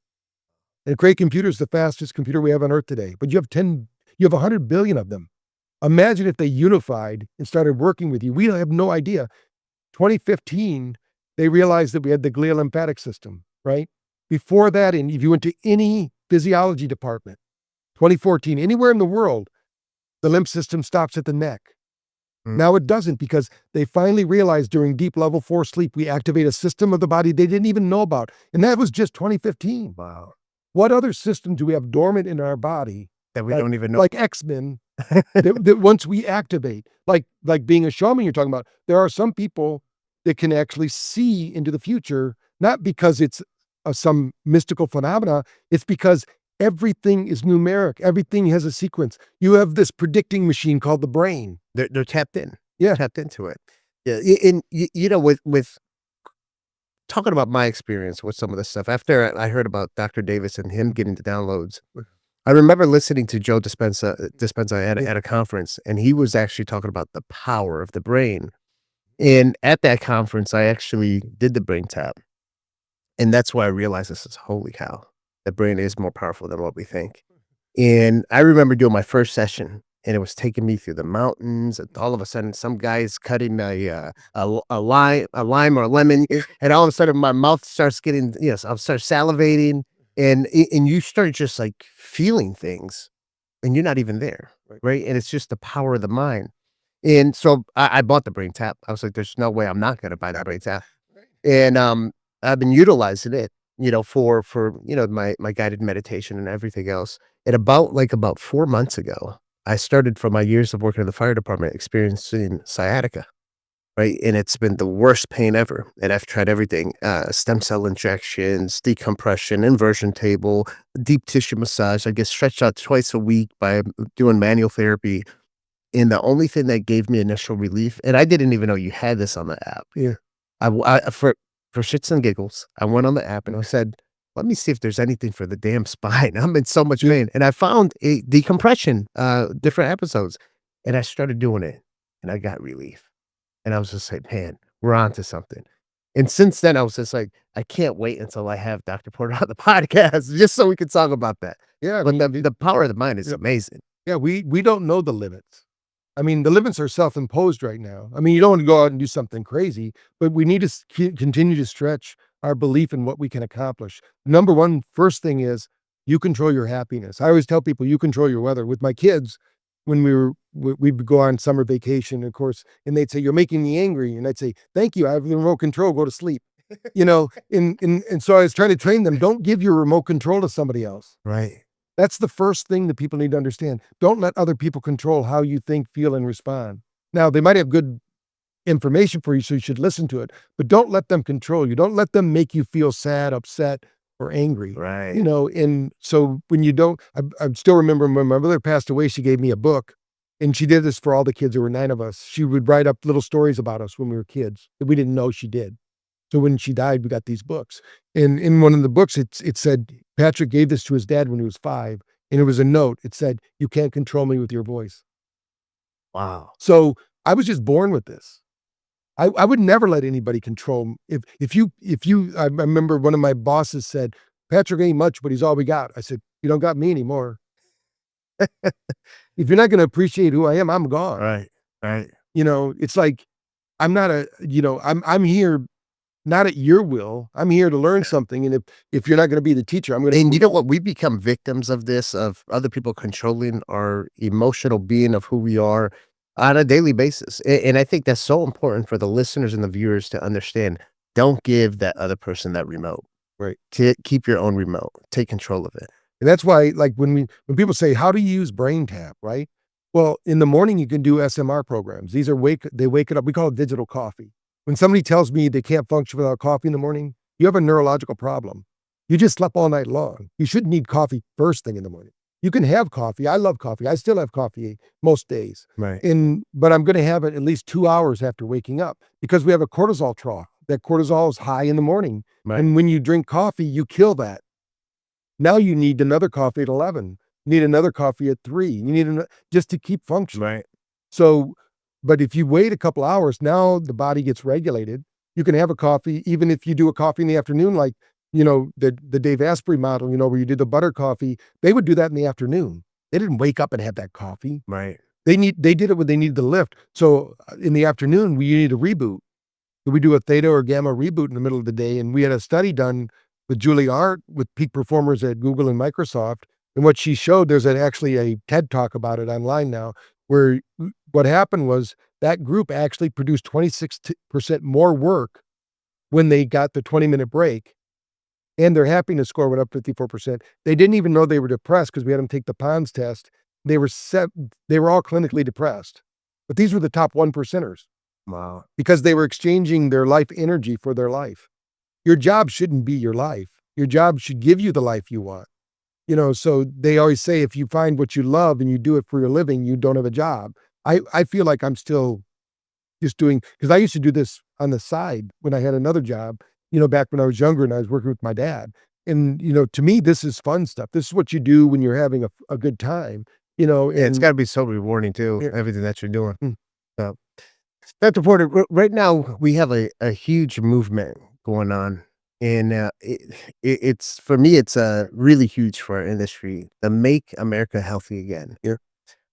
S1: And a Cray computer is the fastest computer we have on Earth today. But you have 100 billion of them. Imagine if they unified and started working with you. We have no idea. 2015, they realized that we had the glial lymphatic system, right? Before that, and if you went to any physiology department, 2014, anywhere in the world, the lymph system stops at the neck. Now it doesn't, because they finally realized during deep level 4 sleep, we activate a system of the body they didn't even know about. And that was just 2015.
S4: Wow.
S1: What other systems do we have dormant in our body
S4: That we don't even know.
S1: like X-Men, that once we activate, like being a shaman you're talking about, there are some people that can actually see into the future, not because it's some mystical phenomena, it's because everything is numeric. Everything has a sequence. You have this predicting machine called the brain.
S4: They're tapped in.
S1: Yeah.
S4: Tapped into it. Yeah. And you know, with talking about my experience with some of this stuff, after I heard about Dr. Davis and him getting the downloads, I remember listening to Joe Dispenza at a conference, and he was actually talking about the power of the brain. And at that conference, I actually did the BrainTap. And that's why I realized this is, holy cow, the brain is more powerful than what we think. And I remember doing my first session, and it was taking me through the mountains. And all of a sudden, some guy's cutting a lime or a lemon, and all of a sudden, my mouth starts getting, I'll start salivating, and you start just like feeling things, and you're not even there, right? And it's just the power of the mind. And so I bought the BrainTap. I was like, "There's no way I'm not going to buy that BrainTap," and I've been utilizing it, for my guided meditation and everything else. And about 4 months ago, I started, from my years of working in the fire department, experiencing sciatica, right? And it's been the worst pain ever. And I've tried everything, stem cell injections, decompression, inversion table, deep tissue massage. I get stretched out twice a week by doing manual therapy. And the only thing that gave me initial relief, and I didn't even know you had this on the app.
S1: Yeah.
S4: For shits and giggles, I went on the app and I said, let me see if there's anything for the damn spine. I'm in so much pain. And I found a decompression, different episodes. And I started doing it, and I got relief. And I was just like, man, we're on to something. And since then, I was just like, I can't wait until I have Dr. Porter on the podcast, just so we can talk about that.
S1: Yeah.
S4: But the power of the mind is amazing.
S1: Yeah, we don't know the limits. I mean, the limits are self-imposed right now. I mean, you don't want to go out and do something crazy, but we need to continue to stretch our belief in what we can accomplish. Number one, first thing is you control your happiness. I always tell people you control your weather. With my kids, when we'd go on summer vacation, of course, and they'd say, "You're making me angry." And I'd say, "Thank you. I have the remote control. Go to sleep." And so I was trying to train them. Don't give your remote control to somebody else.
S4: Right.
S1: That's the first thing that people need to understand. Don't let other people control how you think, feel, and respond. Now, they might have good information for you, so you should listen to it, but don't let them control you. Don't let them make you feel sad, upset, or angry.
S4: Right.
S1: And so when you don't, I still remember when my mother passed away, she gave me a book, and she did this for all the kids. There were 9 of us. She would write up little stories about us when we were kids that we didn't know she did. So when she died, we got these books. And in one of the books, it said, Patrick gave this to his dad when he was 5. And it was a note. It said, "You can't control me with your voice."
S4: Wow.
S1: So I was just born with this. I would never let anybody control. If you, I remember one of my bosses said, "Patrick ain't much, but he's all we got." I said, "You don't got me anymore." If you're not going to appreciate who I am, I'm gone.
S4: Right. Right.
S1: It's like, I'm not I'm here not at your will. I'm here to learn something. And if you're not going to be the teacher, I'm going to.
S4: And you know what? We become victims of this, of other people controlling our emotional being of who we are. on a daily basis. And I think that's so important for the listeners and the viewers to understand. Don't give that other person that remote.
S1: Right.
S4: Keep your own remote. Take control of it.
S1: And that's why, like, when people say, "How do you use BrainTap?" Right? Well, in the morning, you can do SMR programs. These are they wake it up. We call it digital coffee. When somebody tells me they can't function without coffee in the morning, you have a neurological problem. You just slept all night long. You shouldn't need coffee first thing in the morning. You can have coffee. I love coffee. I still have coffee most days.
S4: Right.
S1: But I'm gonna have it at least 2 hours after waking up because we have a cortisol trough. That cortisol is high in the morning.
S4: Right.
S1: And when you drink coffee, you kill that. Now you need another coffee at 11. You need another coffee at 3. You need just to keep functioning.
S4: Right.
S1: So, but if you wait a couple hours, now the body gets regulated. You can have a coffee, even if you do a coffee in the afternoon, like, the Dave Asprey model, where you did the butter coffee, they would do that in the afternoon. They didn't wake up and have that coffee.
S4: Right.
S1: They did it when they needed the lift. So in the afternoon, we need a reboot. We do a theta or gamma reboot in the middle of the day. And we had a study done with Julie Art with peak performers at Google and Microsoft. And what she showed, there's actually a TED talk about it online now, where what happened was that group actually produced 26% more work when they got the 20-minute break. And their happiness score went up 54%. They didn't even know they were depressed because we had them take the PONS test. They were all clinically depressed. But these were the top 1%ers.
S4: Wow.
S1: Because they were exchanging their life energy for their life. Your job shouldn't be your life. Your job should give you the life you want. So they always say if you find what you love and you do it for your living, you don't have a job. I feel like I'm still just doing, because I used to do this on the side when I had another job, back when I was younger and I was working with my dad. And, to me, this is fun stuff. This is what you do when you're having a good time, and
S4: It's got to be so rewarding too,
S1: Yeah.
S4: everything that you're doing.
S1: Mm.
S4: So, Dr. Porter, right now we have a huge movement going on. And it's for me, it's really huge for our industry. The Make America Healthy Again.
S1: Yeah.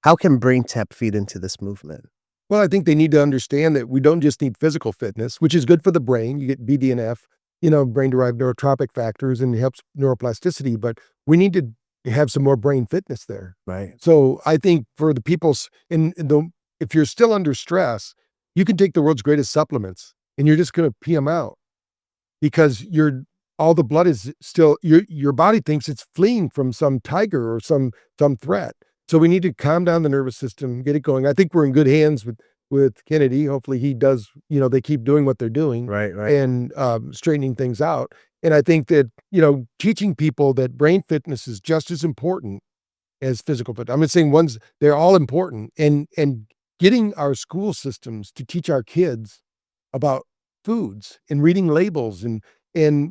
S4: How can BrainTap feed into this movement?
S1: Well, I think they need to understand that we don't just need physical fitness, which is good for the brain. You get BDNF, brain-derived neurotropic factors, and it helps neuroplasticity, but we need to have some more brain fitness there.
S4: Right.
S1: So I think for the if you're still under stress, you can take the world's greatest supplements and you're just going to pee them out because all the blood is still, your body thinks it's fleeing from some tiger or some threat. So we need to calm down the nervous system, get it going. I think we're in good hands with Kennedy. Hopefully he does, they keep doing what they're doing.
S4: Right.
S1: And straightening things out. And I think that, teaching people that brain fitness is just as important as physical fitness. I'm not saying they're all important. And getting our school systems to teach our kids about foods and reading labels and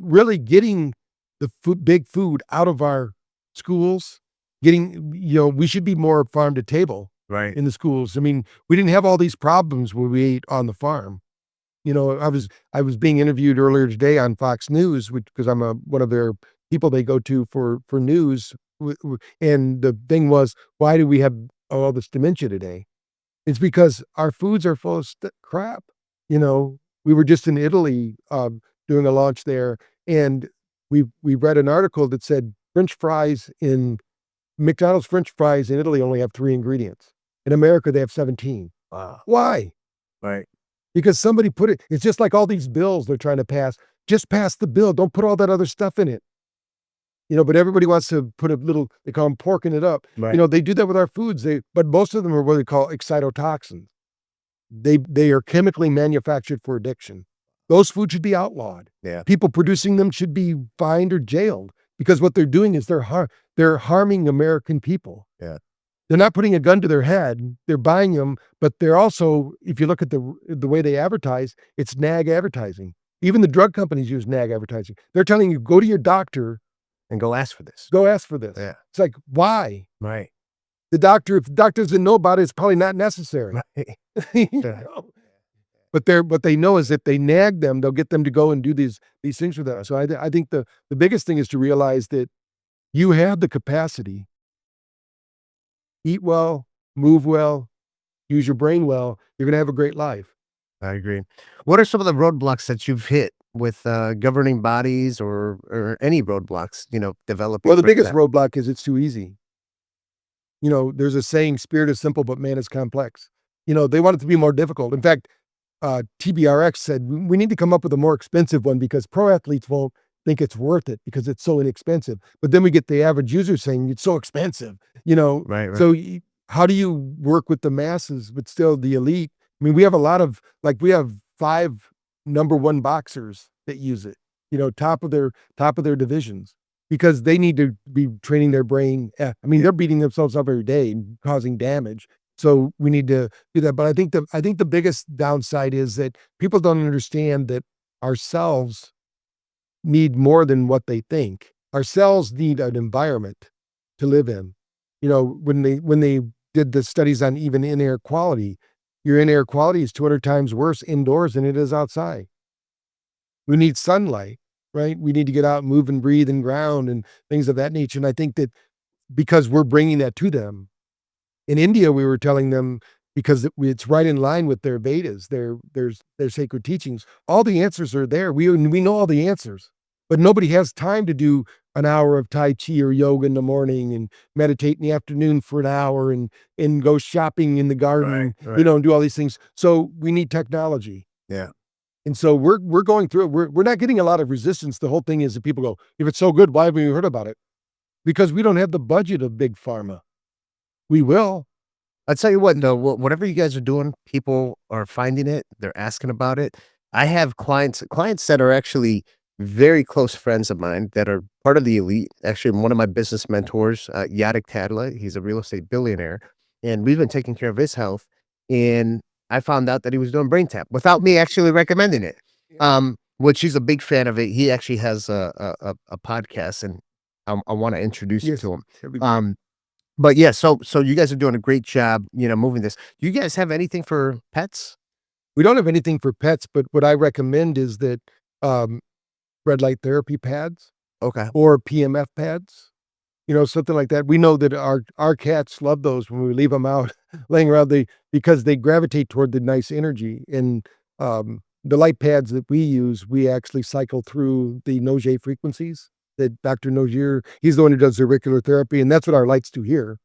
S1: really getting the big food out of our schools. We should be more farm to table
S4: Right.
S1: in the schools. I mean, we didn't have all these problems when we ate on the farm. I was being interviewed earlier today on Fox News because I'm one of their people they go to for news. And the thing was, why do we have all this dementia today? It's because our foods are full of crap. We were just in Italy doing a launch there, and we read an article that said McDonald's French fries in Italy only have 3 ingredients. In America, they have 17.
S4: Wow.
S1: Why?
S4: Right.
S1: Because somebody it's just like all these bills they're trying to pass. Just pass the bill. Don't put all that other stuff in it. But everybody wants to put they call them porking it up.
S4: Right.
S1: They do that with our foods. But most of them are what they call excitotoxins. They are chemically manufactured for addiction. Those foods should be outlawed.
S4: Yeah.
S1: People producing them should be fined or jailed because what they're doing is they're harming American people.
S4: Yeah.
S1: They're not putting a gun to their head. They're buying them, but they're also, if you look at the way they advertise, it's nag advertising. Even the drug companies use nag advertising. They're telling you, go to your doctor
S4: And go ask for this.
S1: Go ask for this.
S4: Yeah.
S1: It's like, why?
S4: Right.
S1: If the doctor doesn't know about it, it's probably not necessary.
S4: Right.
S1: You
S4: Yeah.
S1: know? But what they know is if they nag them, they'll get them to go and do these things with them. So I think the biggest thing is to realize that you have the capacity. Eat well, move well, use your brain well. You're going to have a great life.
S4: I agree. What are some of the roadblocks that you've hit with governing bodies or any roadblocks, developing?
S1: Well, the biggest
S4: that?
S1: roadblock is it's too easy. There's a saying, spirit is simple, but man is complex. They want it to be more difficult. In fact, TBRX said we need to come up with a more expensive one because pro athletes won't think it's worth it because it's so inexpensive. But then we get the average user saying it's so expensive,
S4: Right.
S1: So how do you work with the masses but still the elite? I mean, we have a lot of we have 5 number 1 boxers that use it, top of their divisions because they need to be training their brain. I mean, they're beating themselves up every day and causing damage. So we need to do that. But I think the biggest downside is that people don't understand that our cells need more than what they think. Our cells need an environment to live in. When they did the studies on even in-air quality, your in-air quality is 200 times worse indoors than it is outside. We need sunlight, right? We need to get out and move and breathe and ground and things of that nature. And I think that because we're bringing that to them, in India, we were telling them because it's right in line with their Vedas, their sacred teachings. All the answers are there. We know all the answers, but nobody has time to do an hour of Tai Chi or yoga in the morning and meditate in the afternoon for an hour and go shopping in the garden,
S4: Right.
S1: and do all these things. So we need technology.
S4: Yeah.
S1: And so we're going through it. We're not getting a lot of resistance. The whole thing is that people go, if it's so good, why haven't we heard about it? Because we don't have the budget of big pharma. We will.
S4: I'll tell you what, though, whatever you guys are doing, people are finding it. They're asking about it. I have clients that are actually very close friends of mine that are part of the elite. Actually, one of my business mentors, Tejada, he's a real estate billionaire, and we've been taking care of his health. And I found out that he was doing BrainTap without me actually recommending it. Which he's a big fan of it. He actually has a podcast, and I want to introduce you to him. But yeah, so you guys are doing a great job, moving this. Do you guys have anything for pets?
S1: We don't have anything for pets, but what I recommend is that red light therapy pads
S4: Okay.
S1: or PMF pads, something like that. We know that our cats love those when we leave them out laying around because they gravitate toward the nice energy. And the light pads that we use, we actually cycle through the Nogier frequencies. That Dr. Nogier, he's the one who does auricular therapy, and that's what our lights do here.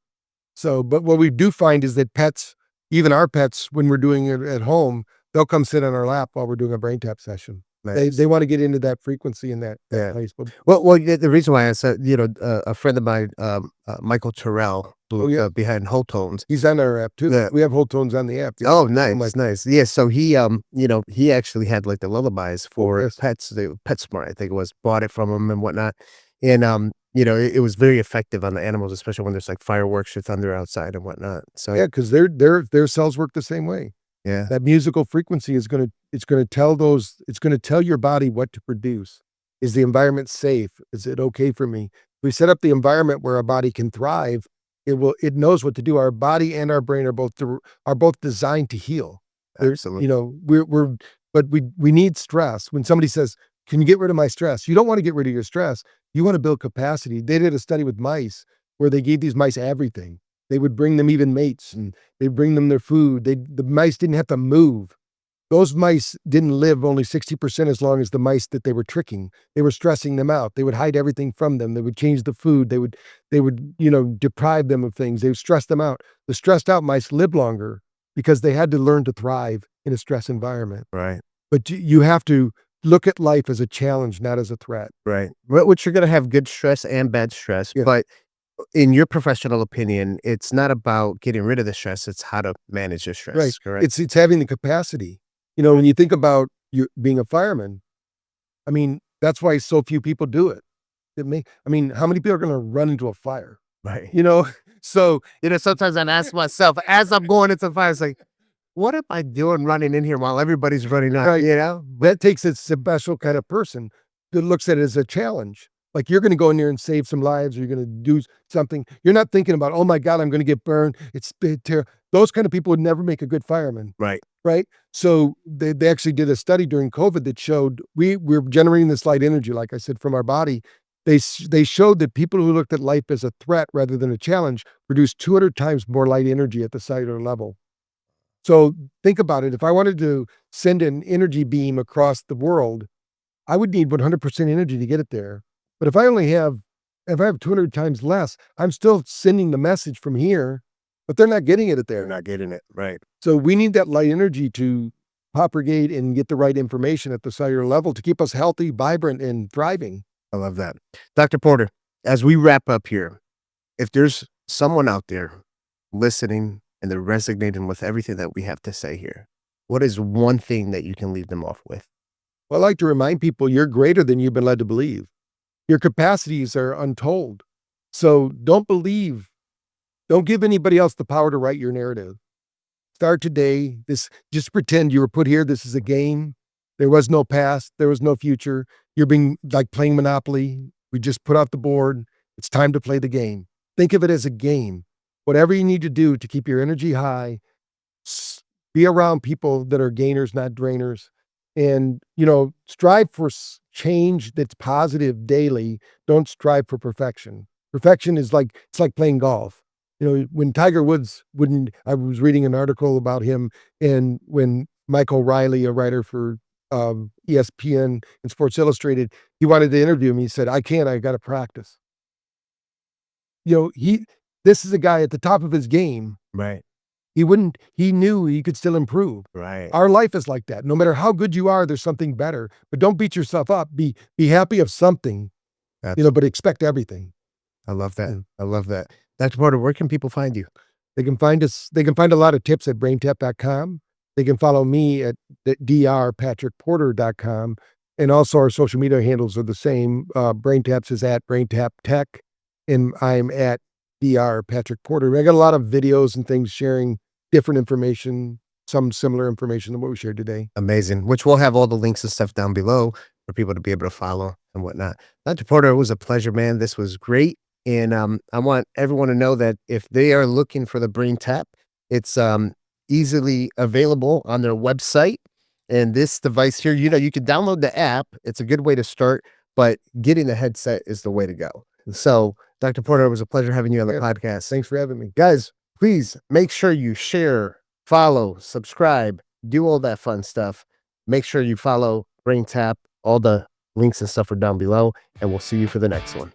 S1: So, but what we do find is that pets, even our pets, when we're doing it at home, they'll come sit on our lap while we're doing a BrainTap session.
S4: Nice.
S1: They want to get into that frequency in that place. But
S4: Well, the reason why I said, a friend of mine, Michael Terrell, behind Whole Tones.
S1: he's on our app too.
S4: Yeah.
S1: We have whole tones on the app.
S4: Oh, nice. Yeah, so he, he actually had like the lullabies for
S1: yes.
S4: pets. The PetSmart, I think it was, bought it from him and whatnot. And it was very effective on the animals, especially when there's like fireworks or thunder outside and whatnot. So
S1: Yeah, because their cells work the same way.
S4: yeah,
S1: That musical frequency is going to tell your body what to produce. Is the environment safe? Is it okay for me? If we set up the environment where our body can thrive, it knows what to do. Our body and our brain are both designed to heal.
S4: absolutely.
S1: But we need stress. When somebody says, "Can you get rid of my stress?" You don't want to get rid of your stress. You want to build capacity. They did a study with mice where they gave these mice everything. They would bring them even mates and they'd bring them their food. The mice didn't have to move. Those mice didn't live only 60% as long as the mice that they were tricking. They were stressing them out. They would hide everything from them. They would change the food. They would deprive them of things. They would stress them out. The stressed out mice lived longer because they had to learn to thrive in a stress environment.
S4: Right.
S1: But you have to look at life as a challenge, not as a threat.
S4: Right. Which you're going to have good stress and bad stress.
S1: Yeah.
S4: But in your professional opinion, it's not about getting rid of the stress. It's how to manage the stress.
S1: Right.
S4: Correct.
S1: It's having the capacity. When you think about you being a fireman, I mean, that's why so few people do it. How many people are going to run into a fire?
S4: Right.
S1: So
S4: Sometimes I ask myself as I'm going into the fire, it's like, what am I doing running in here while everybody's running out?
S1: Right. That takes a special kind of person that looks at it as a challenge. Like you're going to go in there and save some lives, or you're going to do something. You're not thinking about, oh my God, I'm going to get burned. It's terrible. Those kind of people would never make a good fireman.
S4: Right.
S1: Right. So they actually did a study during COVID that showed we're generating this light energy, like I said, from our body. They showed that people who looked at life as a threat rather than a challenge produced 200 times more light energy at the cellular level. So think about it. If I wanted to send an energy beam across the world, I would need 100% energy to get it there. But if I have 200 times less, I'm still sending the message from here but they're not getting it at
S4: They're
S1: there.
S4: not getting it. Right.
S1: So we need that light energy to propagate and get the right information at the cellular level to keep us healthy, vibrant, and thriving.
S4: I love that. Dr. Porter, as we wrap up here, if there's someone out there listening and they're resonating with everything that we have to say here, what is one thing that you can leave them off with?
S1: Well, I like to remind people you're greater than you've been led to believe. Your capacities are untold. So don't give anybody else the power to write your narrative. Start today. Just pretend you were put here. This is a game. There was no past. There was no future. You're being like playing Monopoly. We just put off the board. It's time to play the game. Think of it as a game. Whatever you need to do to keep your energy high, be around people that are gainers, not drainers. And, strive for change that's positive daily. Don't strive for perfection. Perfection is it's like playing golf. When Tiger Woods I was reading an article about him, and when Mike O'Reilly, a writer for ESPN and Sports Illustrated, he wanted to interview him. He said, I got to practice. This is a guy at the top of his game.
S4: Right.
S1: He knew he could still improve.
S4: Right.
S1: Our life is like that. No matter how good you are, there's something better. But don't beat yourself up. Be happy of something, but expect everything.
S4: I love that. I love that. Dr. Porter, where can people find you?
S1: They can find a lot of tips at braintap.com. They can follow me at drpatrickporter.com. And also our social media handles are the same. BrainTaps is at BrainTap Tech, and I'm at Dr. Patrick Porter. I got a lot of videos and things sharing different information, some similar information than what we shared today.
S4: Amazing. Which we'll have all the links and stuff down below for people to be able to follow and whatnot. Dr. Porter, it was a pleasure, man. This was great. And I want everyone to know that if they are looking for the BrainTap, it's easily available on their website. And this device here, you can download the app. It's a good way to start, but getting the headset is the way to go. So, Dr. Porter, it was a pleasure having you on the podcast.
S1: Thanks for having me.
S4: Guys, please make sure you share, follow, subscribe, do all that fun stuff. Make sure you follow BrainTap. All the links and stuff are down below, and we'll see you for the next one.